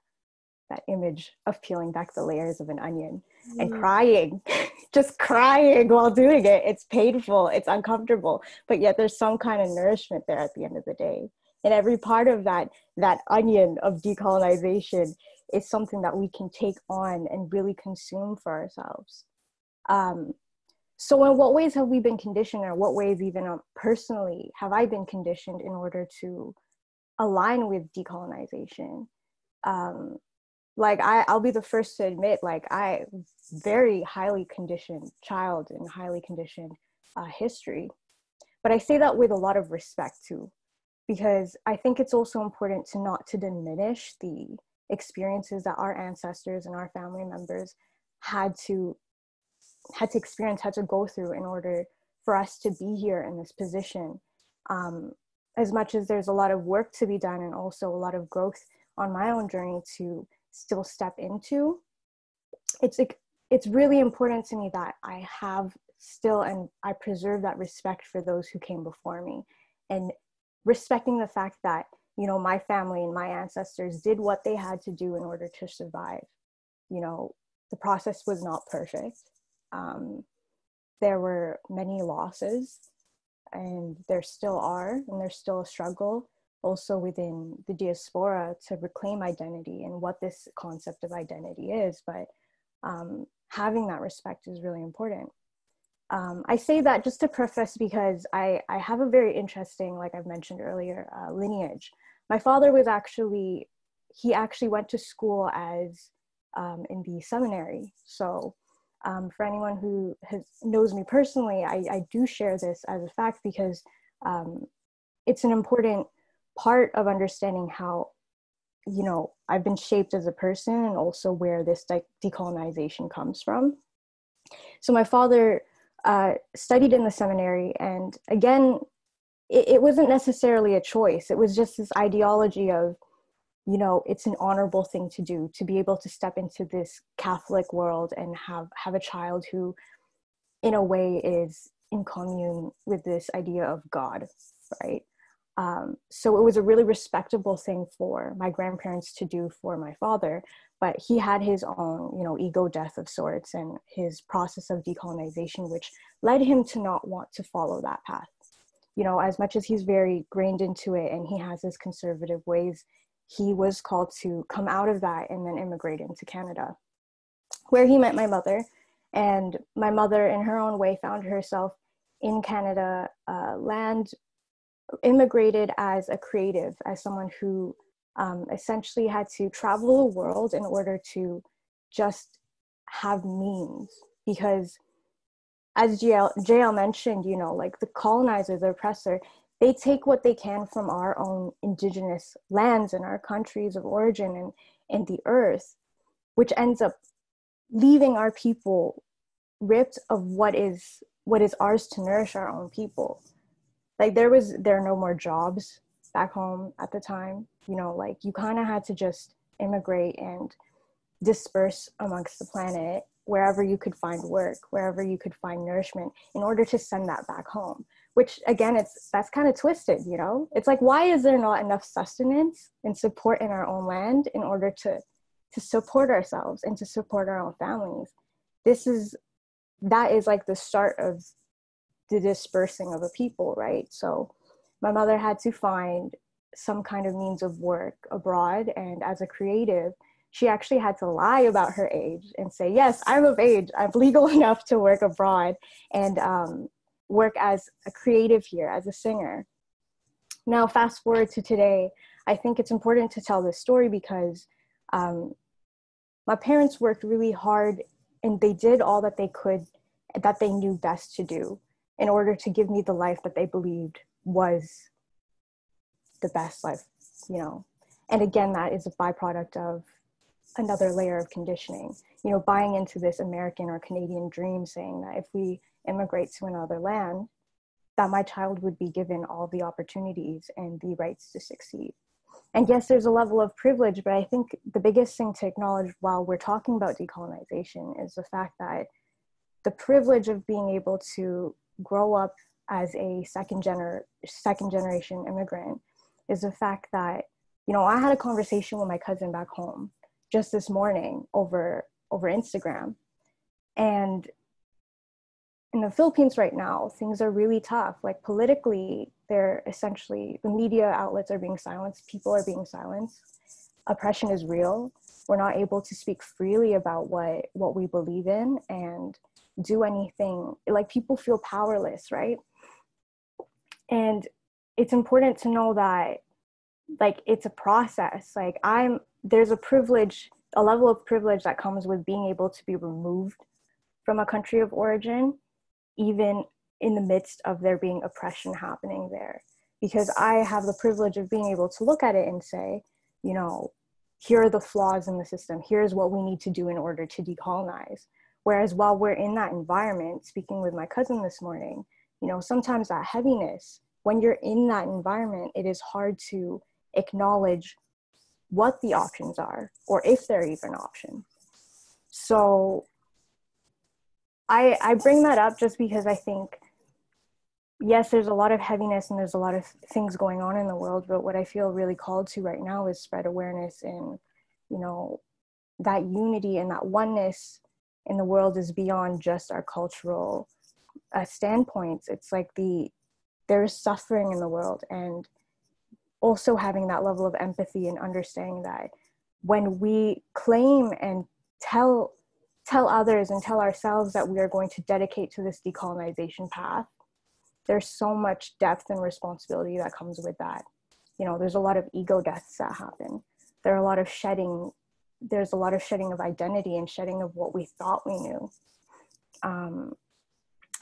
image of peeling back the layers of an onion and crying, just crying while doing it. It's painful, it's uncomfortable, but yet there's some kind of nourishment there at the end of the day. And every part of that onion of decolonization is something that we can take on and really consume for ourselves. So in what ways have we been conditioned, or what ways even personally have I been conditioned in order to align with decolonization? Like I'll be the first to admit, like I very highly conditioned child and highly conditioned history. But I say that with a lot of respect too, because I think it's also important to not to diminish the experiences that our ancestors and our family members had to experience, had to go through in order for us to be here in this position. As much as there's a lot of work to be done and also a lot of growth on my own journey to still step into, it's really important to me that I have still, and I preserve that respect for those who came before me, and respecting the fact that, you know, my family and my ancestors did what they had to do in order to survive. You know, the process was not perfect. There were many losses, and there still are, and there's still a struggle also within the diaspora to reclaim identity and what this concept of identity is. But having that respect is really important. I say that just to preface because I have a very interesting, like I've mentioned earlier, lineage. My father was he actually went to school as in the seminary. So for anyone who knows me personally, I do share this as a fact because it's an important part of understanding how, you know, I've been shaped as a person and also where this decolonization comes from. So my father studied in the seminary, and again, it wasn't necessarily a choice. It was just this ideology of, you know, it's an honorable thing to do, to be able to step into this Catholic world and have a child who in a way is in commune with this idea of God, right? So it was a really respectable thing for my grandparents to do for my father, but he had his own, you know, ego death of sorts and his process of decolonization, which led him to not want to follow that path. You know, as much as he's very grained into it and he has his conservative ways, he was called to come out of that and then immigrate into Canada, where he met my mother. And my mother, in her own way, found herself in Canada, immigrated as a creative, as someone who essentially had to travel the world in order to just have means. Because as JL mentioned, you know, like the colonizer, the oppressor, they take what they can from our own indigenous lands and our countries of origin and the earth, which ends up leaving our people ripped of what is ours to nourish our own people. Like there are no more jobs back home at the time, you know, like you kind of had to just immigrate and disperse amongst the planet wherever you could find work, wherever you could find nourishment in order to send that back home, which again, that's kind of twisted, you know? It's like, why is there not enough sustenance and support in our own land in order to support ourselves and to support our own families? That is like the start of the dispersing of a people, right? So my mother had to find some kind of means of work abroad, and as a creative, she actually had to lie about her age and say, yes, I'm of age, I'm legal enough to work abroad and work as a creative here, as a singer. Now, fast forward to today, I think it's important to tell this story because my parents worked really hard and they did all that they could, that they knew best to do in order to give me the life that they believed was the best life, you know. And again, that is a byproduct of another layer of conditioning, you know, buying into this American or Canadian dream, saying that if we immigrate to another land, that my child would be given all the opportunities and the rights to succeed. And yes, there's a level of privilege, but I think the biggest thing to acknowledge while we're talking about decolonization is the fact that the privilege of being able to grow up as a second generation immigrant is the fact that, you know, I had a conversation with my cousin back home just this morning over Instagram. And in the Philippines right now, things are really tough. Like politically, they're essentially, the media outlets are being silenced, people are being silenced. Oppression is real. We're not able to speak freely about what we believe in and do anything. Like, people feel powerless, right? And it's important to know that, like, it's a process. Like, there's a level of privilege that comes with being able to be removed from a country of origin, even in the midst of there being oppression happening there. Because I have the privilege of being able to look at it and say, you know, here are the flaws in the system. Here's what we need to do in order to decolonize. Whereas while we're in that environment, speaking with my cousin this morning, you know, sometimes that heaviness, when you're in that environment, it is hard to acknowledge what the options are, or if there are even options. So I bring that up just because I think, yes, there's a lot of heaviness and there's a lot of things going on in the world, but what I feel really called to right now is spread awareness in, you know, that unity and that oneness in the world is beyond just our cultural standpoints. It's like there's suffering in the world, and also having that level of empathy and understanding that when we claim and tell others and tell ourselves that we are going to dedicate to this decolonization path, there's so much depth and responsibility that comes with that. You know, there's a lot of ego deaths that happen. There's a lot of shedding of identity and shedding of what we thought we knew.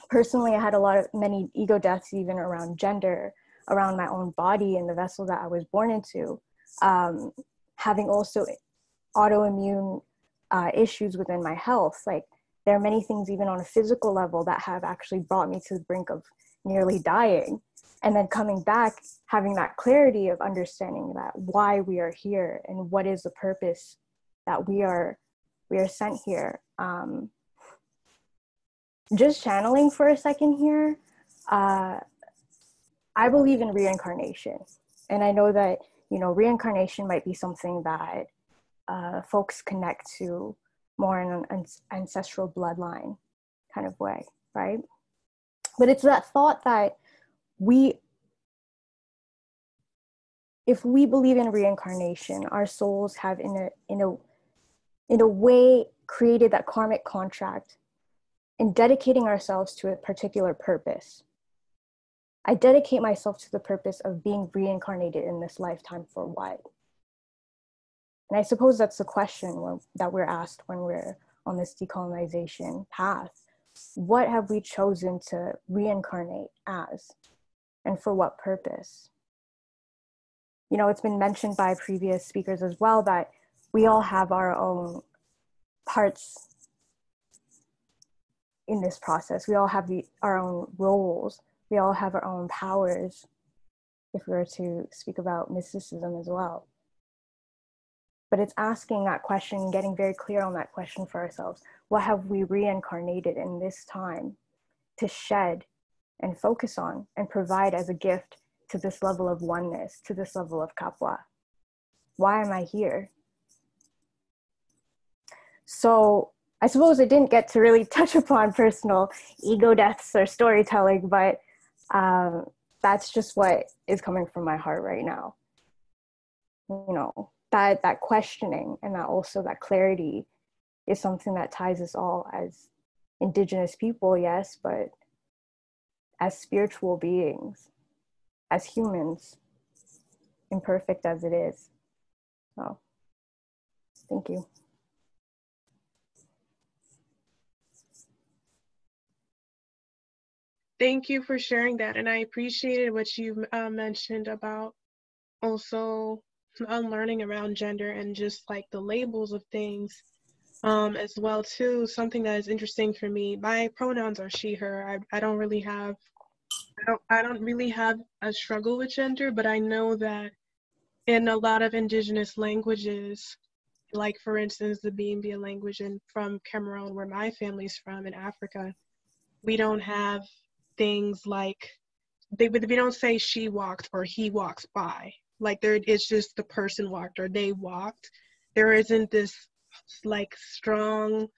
Personally, I had many ego deaths even around gender, around my own body and the vessel that I was born into, having also autoimmune issues within my health. Like, there are many things even on a physical level that have actually brought me to the brink of nearly dying, and then coming back, having that clarity of understanding that why we are here and what is the purpose that we are sent here. Just channeling for a second here, I believe in reincarnation, and I know that, you know, reincarnation might be something that folks connect to more in an ancestral bloodline kind of way, right? But it's that thought that if we believe in reincarnation, our souls have in a way created that karmic contract in dedicating ourselves to a particular purpose. I dedicate myself to the purpose of being reincarnated in this lifetime for what? And I suppose that's the question that we're asked when we're on this decolonization path. What have we chosen to reincarnate as, and for what purpose? You know, it's been mentioned by previous speakers as well that we all have our own parts in this process. We all have our own roles. We all have our own powers, if we were to speak about mysticism as well. But it's asking that question, getting very clear on that question for ourselves. What have we reincarnated in this time to shed and focus on and provide as a gift to this level of oneness, to this level of kapwa? Why am I here? So I suppose I didn't get to really touch upon personal ego deaths or storytelling, but that's just what is coming from my heart right now. You know, that questioning and that clarity is something that ties us all as Indigenous people, yes, but as spiritual beings, as humans, imperfect as it is. So, thank you. Thank you for sharing that, and I appreciated what you mentioned about also unlearning around gender and just like the labels of things as well too. Something that is interesting for me, my pronouns are she, her. I don't really have a struggle with gender, but I know that in a lot of Indigenous languages, like for instance, the Bimbia language from Cameroon, where my family's from in Africa, we don't have things like, we don't say she walked or he walks by. Like it's just the person walked or they walked. There isn't this like strong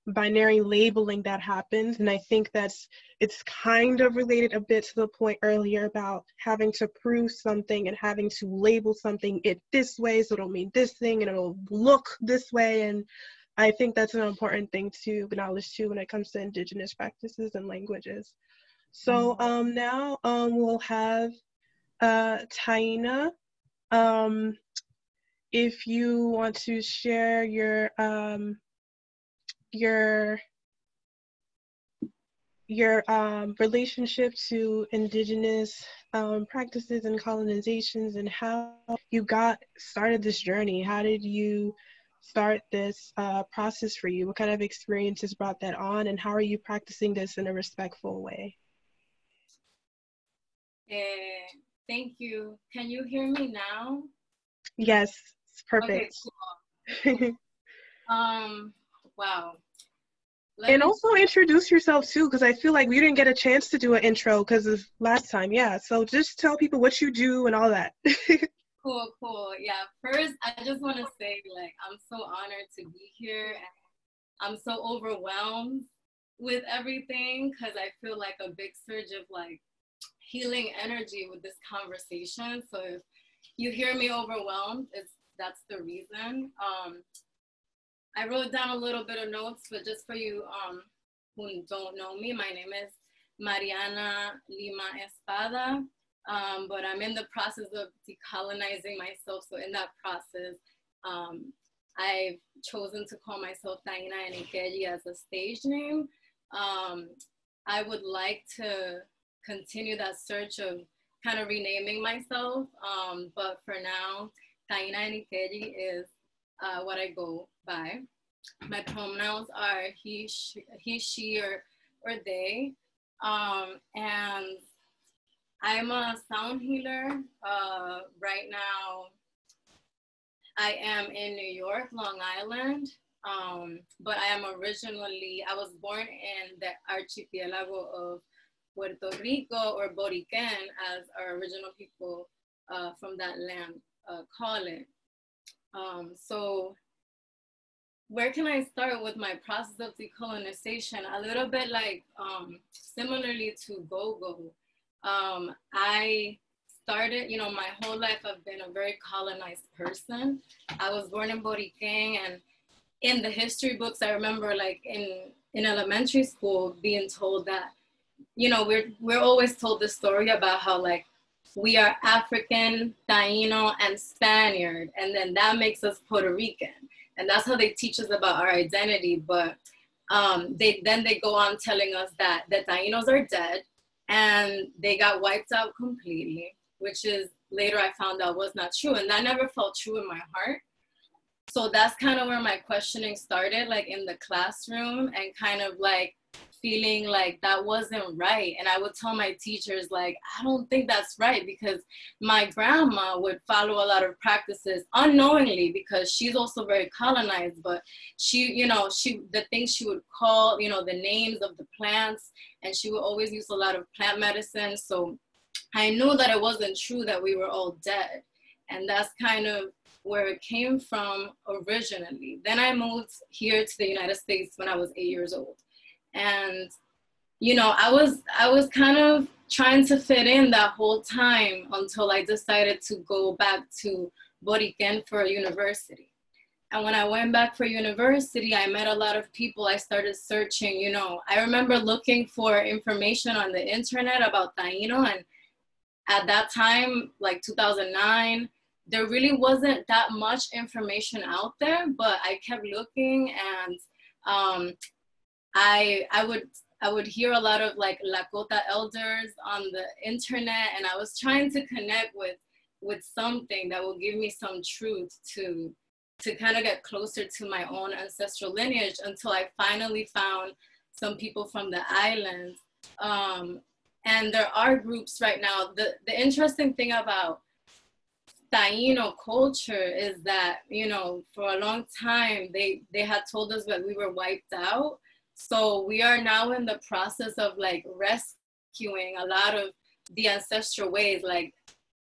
binary labeling that happens. And I think it's kind of related a bit to the point earlier about having to prove something and having to label something it this way, so it'll mean this thing and it'll look this way. And I think that's an important thing to acknowledge too when it comes to Indigenous practices and languages. So now we'll have Taina. If you want to share your relationship to Indigenous practices and colonizations, and how you started this journey. How did you start this process for you? What kind of experiences brought that on, and how are you practicing this in a respectful way? Thank you. Can you hear me now? Yes, it's perfect. Okay, cool. Wow. And also introduce yourself too, because I feel like we didn't get a chance to do an intro because of last time. Yeah, so just tell people what you do and all that. Cool. Yeah, first, I just want to say, like, I'm so honored to be here. And I'm so overwhelmed with everything because I feel like a big surge of, like, healing energy with this conversation. So if you hear me overwhelmed, that's the reason. I wrote down a little bit of notes, but just for you who don't know me, my name is Mariana Lima Espada, but I'm in the process of decolonizing myself. So in that process, I've chosen to call myself Taina Enikeji as a stage name. I would like to continue that search of kind of renaming myself, but for now, Taina Enikeji is what I go by. My pronouns are he, she, or they, and I'm a sound healer. Right now, I am in New York, Long Island, but I was born in the archipelago of Puerto Rico, or Boriquen, as our original people from that land call it. So where can I start with my process of decolonization? A little bit like similarly to Gogo. I started, my whole life I've been a very colonized person. I was born in Boriquen, and in the history books, I remember like in elementary school being told that, we're always told this story about how like we are African, Taino, and Spaniard, and then that makes us Puerto Rican. And that's how they teach us about our identity. But they go on telling us that the Tainos are dead and they got wiped out completely, which is later I found out was not true. And that never felt true in my heart. So that's kind of where my questioning started, like in the classroom, and kind of like feeling like that wasn't right. And I would tell my teachers, like, I don't think that's right, because my grandma would follow a lot of practices unknowingly, because she's also very colonized, but she, the things she would call, the names of the plants, and she would always use a lot of plant medicine. So I knew that it wasn't true that we were all dead. And that's kind of where it came from originally. Then I moved here to the United States when I was 8 years old. And, I was kind of trying to fit in that whole time until I decided to go back to Boriquen for university. And when I went back for university, I met a lot of people. I started searching, I remember looking for information on the internet about Taino. And at that time, like 2009, there really wasn't that much information out there, but I kept looking, and I would hear a lot of like Lakota elders on the internet, and I was trying to connect with something that will give me some truth to kind of get closer to my own ancestral lineage, until I finally found some people from the islands. And there are groups right now. The interesting thing about Taino culture is that, you know, for a long time, they had told us that we were wiped out. So we are now in the process of like rescuing a lot of the ancestral ways. Like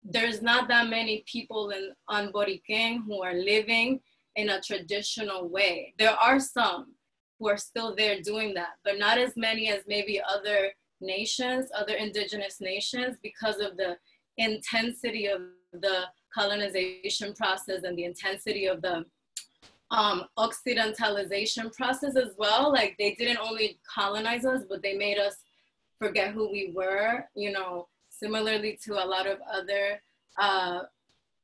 there's not that many people on Boriquen who are living in a traditional way. There are some who are still there doing that, but not as many as maybe other nations, other indigenous nations, because of the intensity of the colonization process and the intensity of the occidentalization process as well. Like they didn't only colonize us, but they made us forget who we were, you know, similarly to a lot of other,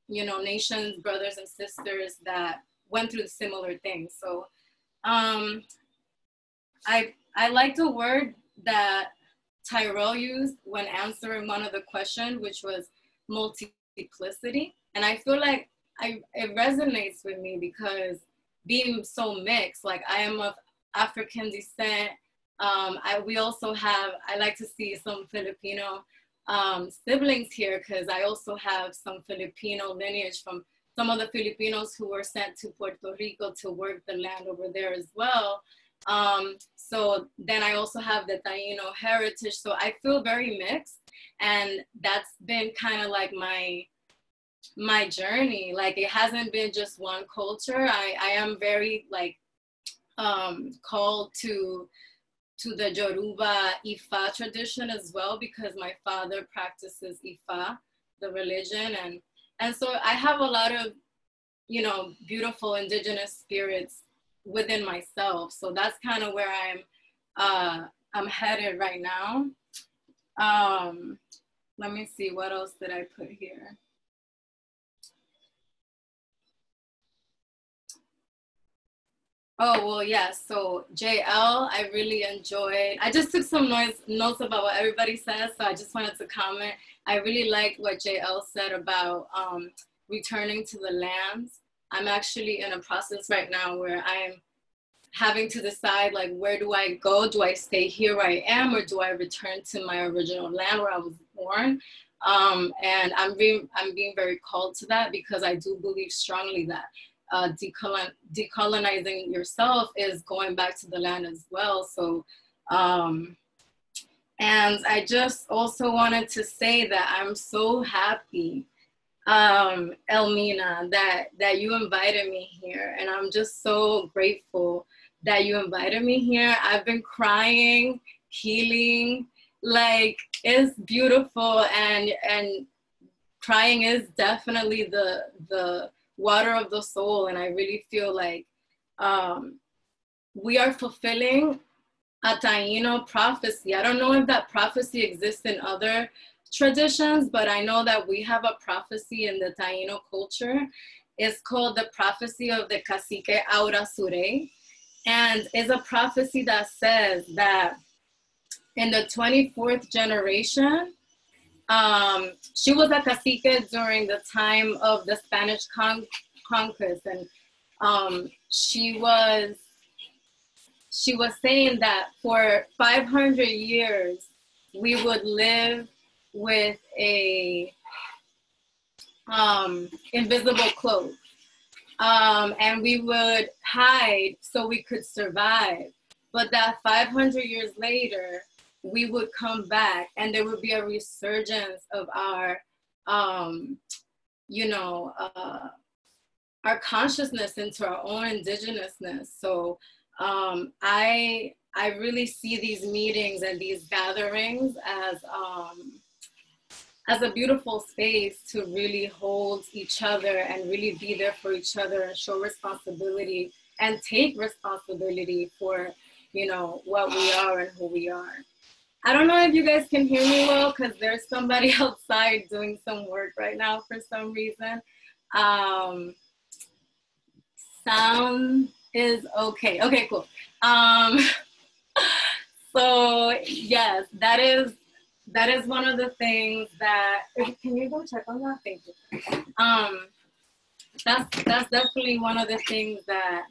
you know, nations, brothers and sisters that went through similar things. So I like the word that Tyrell used when answering one of the questions, which was multiplicity. And I feel like it resonates with me because being so mixed, like I am of African descent. We also have, I like to see some Filipino siblings here because I also have some Filipino lineage from some of the Filipinos who were sent to Puerto Rico to work the land over there as well. So then I also have the Taino heritage. So I feel very mixed, and that's been kind of like my journey. Like it hasn't been just one culture. I am very like called to the Yoruba Ifa tradition as well, because my father practices Ifa, the religion, and so I have a lot of, you know, beautiful indigenous spirits within myself. So that's kind of where I'm headed right now. Let me see, what else did I put here? Oh, well, yeah, so JL, I really enjoyed. I just took some notes about what everybody says, so I just wanted to comment. I really liked what JL said about returning to the lands. I'm actually in a process right now where I'm having to decide, like, where do I go? Do I stay here where I am, or do I return to my original land where I was born? And I'm being very called to that, because I do believe strongly that decolonizing yourself is going back to the land as well. So, and I just also wanted to say that I'm so happy, Elmina, that you invited me here. And I'm just so grateful that you invited me here. I've been crying, healing, like it's beautiful, and crying is definitely the water of the soul. And I really feel like we are fulfilling a Taino prophecy. I don't know if that prophecy exists in other traditions, but I know that we have a prophecy in the Taino culture. It's called the prophecy of the Cacique Aura Sure. And it's a prophecy that says that in the 24th generation, she was a cacique during the time of the Spanish conquest, and she was saying that for 500 years we would live with a invisible cloak, and we would hide so we could survive. But that 500 years later, we would come back, and there would be a resurgence of our, you know, our consciousness into our own indigenousness. So I really see these meetings and these gatherings as a beautiful space to really hold each other and really be there for each other and show responsibility and take responsibility for, you know, what we are and who we are. I don't know if you guys can hear me well, because there's somebody outside doing some work right now for some reason. Sound is okay. Okay, cool. So yes, that is one of the things that, can you go check on that? Thank you. That's definitely one of the things that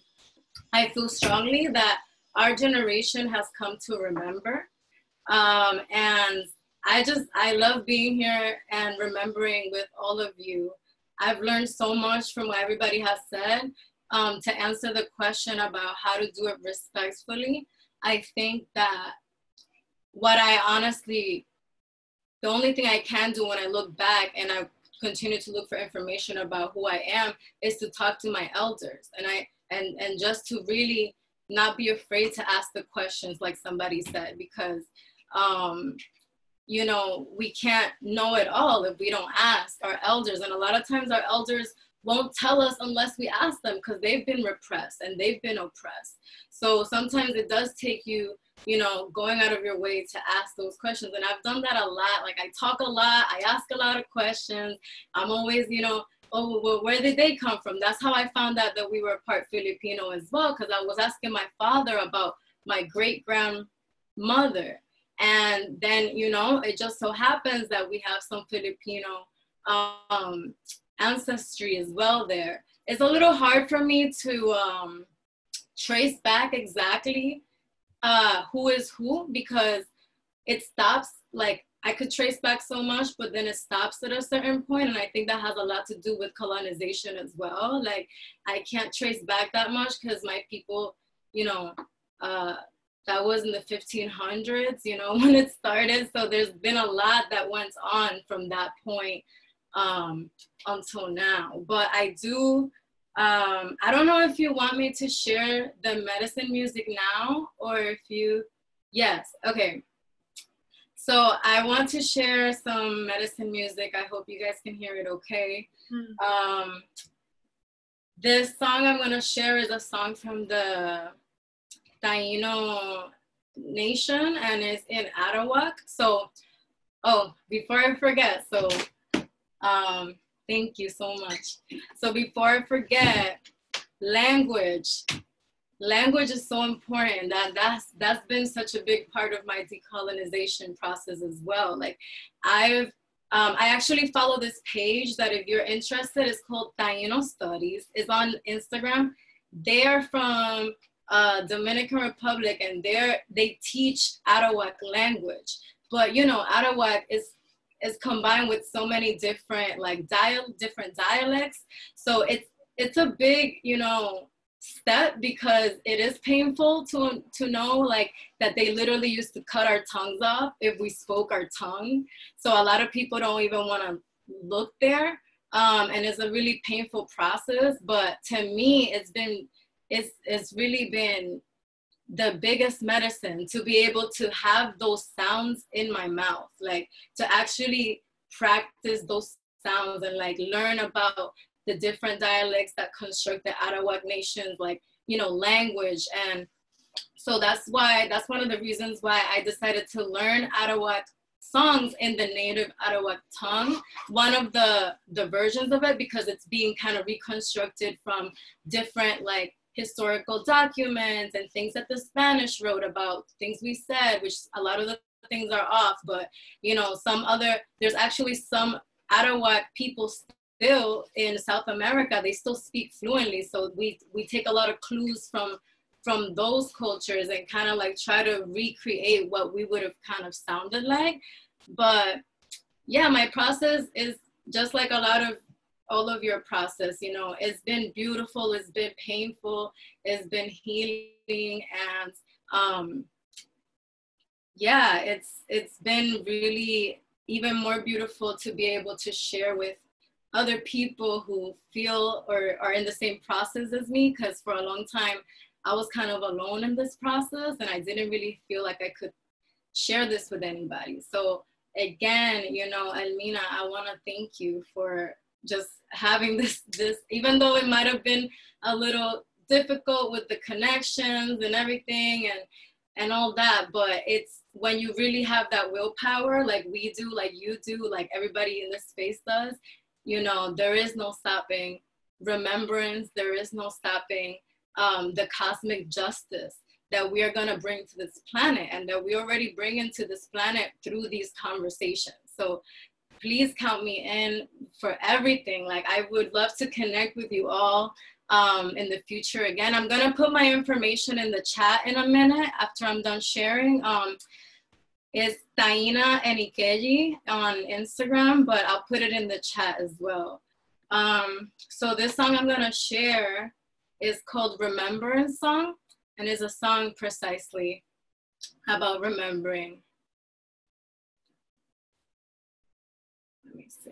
I feel strongly that our generation has come to remember. And I love being here and remembering with all of you. I've learned so much from what everybody has said. To answer the question about how to do it respectfully, I think that what I honestly, the only thing I can do when I look back and I continue to look for information about who I am is to talk to my elders, and just to really not be afraid to ask the questions like somebody said, because you know, we can't know it all if we don't ask our elders. And a lot of times our elders won't tell us unless we ask them, because they've been repressed and they've been oppressed. So sometimes it does take you, you know, going out of your way to ask those questions. And I've done that a lot. Like, I talk a lot, I ask a lot of questions. I'm always, you know, oh, well, where did they come from? That's how I found out that we were part Filipino as well, because I was asking my father about my great-grandmother. And then, you know, it just so happens that we have some Filipino ancestry as well there. It's a little hard for me to trace back exactly who is who, because it stops, like, I could trace back so much, but then it stops at a certain point. And I think that has a lot to do with colonization as well. Like, I can't trace back that much because my people, you know, that was in the 1500s, you know, when it started. So there's been a lot that went on from that point until now. But I do, I don't know if you want me to share the medicine music now, or if you, yes, okay. So I want to share some medicine music. I hope you guys can hear it okay. This song I'm gonna share is a song from the Taino nation, and it's in Arawak. So, oh, before I forget, so thank you so much. So before I forget, language is so important. That's been such a big part of my decolonization process as well. Like, I actually follow this page that, if you're interested, it's called Taino Studies. It's on Instagram. They're from Dominican Republic, and they teach Arawak language. But, you know, Arawak is combined with so many different, like, different dialects. So it's a big, you know, step, because it is painful to know, like, that they literally used to cut our tongues off if we spoke our tongue. So a lot of people don't even want to look there, and it's a really painful process. But to me, it's really been the biggest medicine to be able to have those sounds in my mouth, like, to actually practice those sounds and, like, learn about the different dialects that construct the Arawak nations, like, you know, language. And so that's one of the reasons why I decided to learn Arawak songs in the native Arawak tongue, one of the versions of it, because it's being kind of reconstructed from different, like, historical documents and things that the Spanish wrote about, things we said, which a lot of the things are off. But, you know, there's actually some Arawak people still in South America. They still speak fluently. So we take a lot of clues from those cultures and kind of, like, try to recreate what we would have kind of sounded like. But yeah, my process is just like a lot of all of your process, you know. It's been beautiful, it's been painful, it's been healing, and yeah, it's been really even more beautiful to be able to share with other people who feel or are in the same process as me, because for a long time I was kind of alone in this process, and I didn't really feel like I could share this with anybody. So again, you know, Elmina, I want to thank you for just having this, even though it might have been a little difficult with the connections and everything and all that, but it's when you really have that willpower, like we do, like you do, like everybody in this space does, you know, there is no stopping remembrance, there is no stopping the cosmic justice that we are going to bring to this planet, and that we already bring into this planet through these conversations. So please count me in for everything. Like, I would love to connect with you all in the future. Again, I'm gonna put my information in the chat in a minute after I'm done sharing. It's Taina Enikeji on Instagram, but I'll put it in the chat as well. So this song I'm gonna share is called Remembrance Song, and is a song precisely about remembering. Let me see.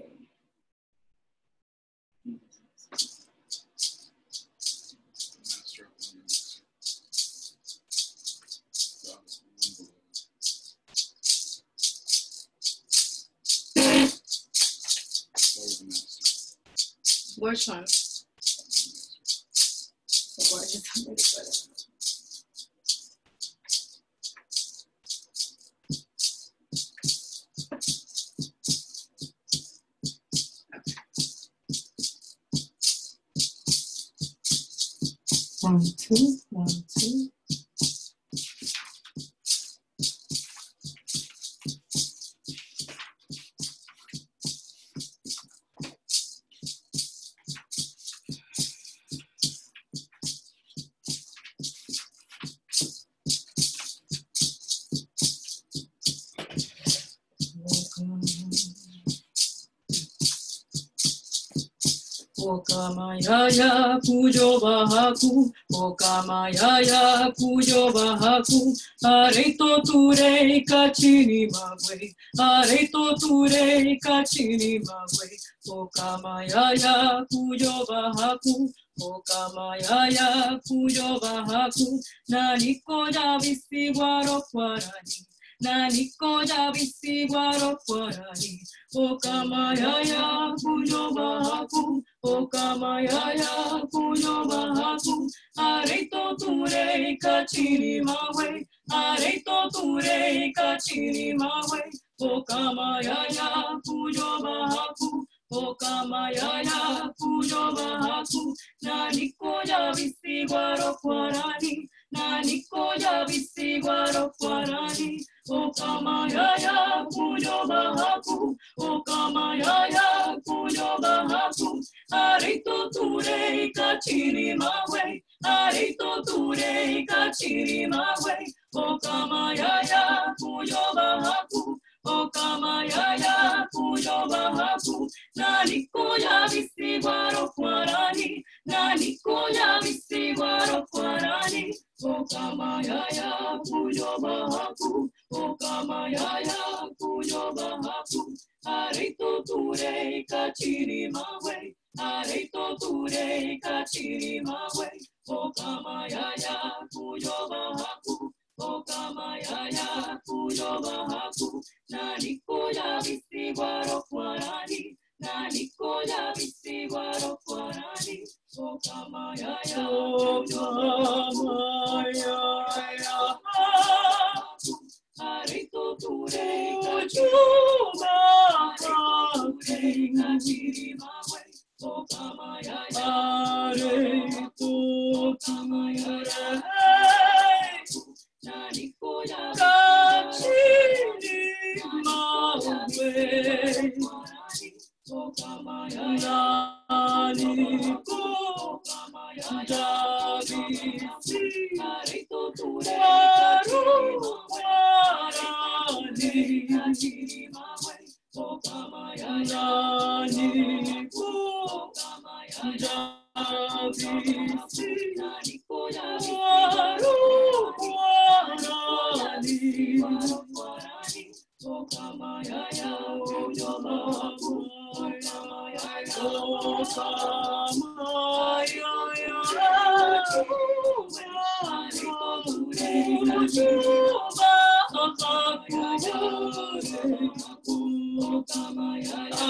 Which one? The word is somebody put it. One, two, 1, 2. Okamayaya pujo bahaku, Okamayaya pujo bahaku, Areito turei kachini magwe, Areito turei kachini magwe, Okamayaya pujo bahaku, Okamayaya pujo bahaku, Naniko ya visi guaro kwarani, Naniko ya visi guaro kwarani, Okamayaya pujo bahaku, Okamayaya pujo bahaku, Areito turei kachini mawe, Areito turei kachini mawe, Okamayaya pujo bahaku, Okamayaya pujo bahaku, Naniko ya visi guaro kwarani, Naniko ya visi guaro kwarani, Okamayaya pujo bahaku, Okamayaya pujo bahaku, Areito turei kachini mawe, Areito turei kachini mawe, Okamayaya pujo bahaku, Okamayaya pujo bahaku, Naniko ya visi guaro kwarani, Naniko ya visi guaro kwarani, Okamayaya pujo bahaku, Okamayaya pujo bahaku, Areito turei kachini mawe, Areito turei kachini mawe, Okamayaya pujo bahaku, Okamayaya pujo bahaku, Naniko ya visi guaro kwarani, Naniko ya visi guaro kwarani, Okamayaya pujo bahaku, Areito turei kachini mawe, Okamayaya Areito turei Naniko ya kachini mawe, Okamayaya Naniko ya visi Areito turei kachini mawe, Okamayaya Naniko ya visi Naniko ya kwarani, Okamayaya pujo bahaku, Okamayaya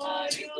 Areito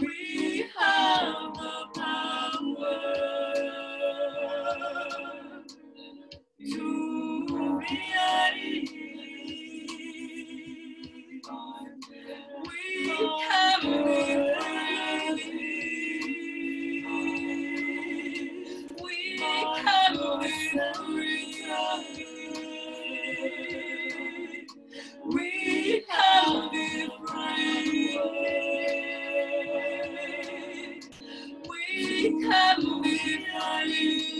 We have the power to be at ease. We can be free. We can be free. We can be free. We can be free.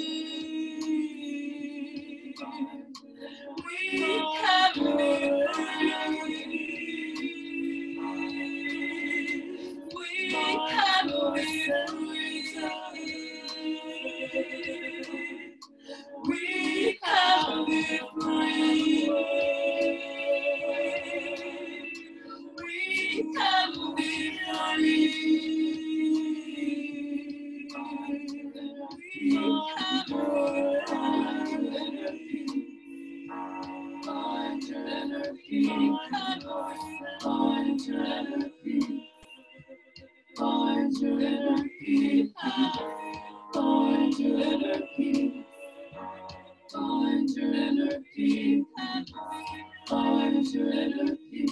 We can be free. We can be free. We can be free. We can be free. Find your inner peace. Find your inner peace. Find your inner peace. Find your inner peace. Find your inner peace. Find your inner peace.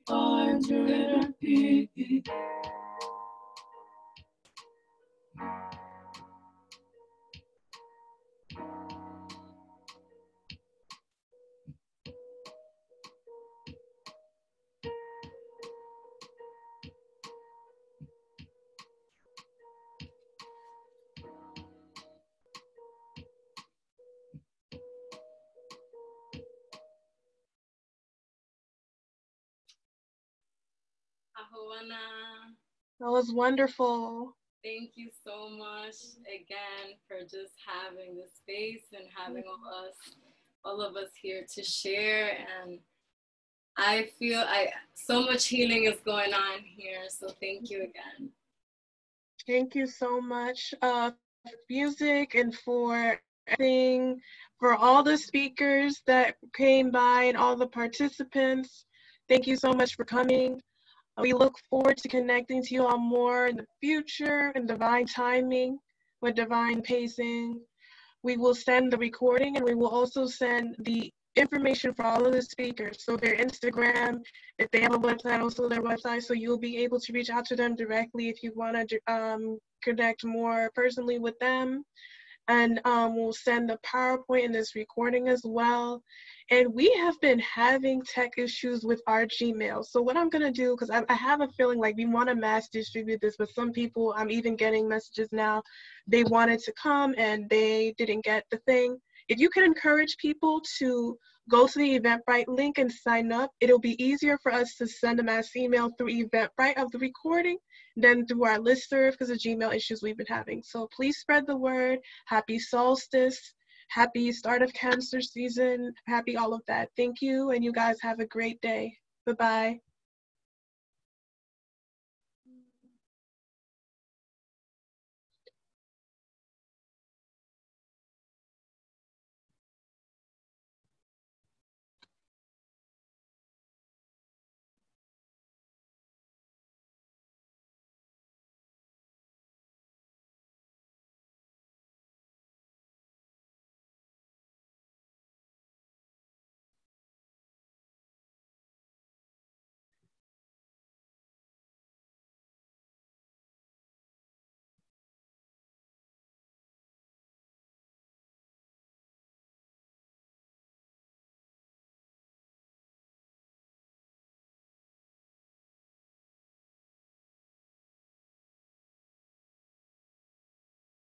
Find your inner peace. Ahoana, That was wonderful. thank you so much again for just having the space and having all of us here to share. And I feel so much healing is going on here. So thank you again. Thank you so much for music and for everything, for all the speakers that came by and all the participants. Thank you so much for coming. We look forward to connecting to you all more in the future in divine timing, with divine pacing. We will send the recording and we will also send the information for all of the speakers. So their Instagram, if they have a website, also their website. So you'll be able to reach out to them directly if you want to connect more personally with them. And we'll send the PowerPoint in this recording as well. And we have been having tech issues with our Gmail. So what I'm gonna do, because I have a feeling like we wanna mass distribute this, but some people, I'm even getting messages now, they wanted to come and they didn't get the thing. If you can encourage people to go to the Eventbrite link and sign up, it'll be easier for us to send a mass email through Eventbrite of the recording than through our listserv because of Gmail issues we've been having. So please spread the word. Happy solstice. Happy start of Cancer season. Happy all of that. Thank you, and you guys have a great day. Bye-bye.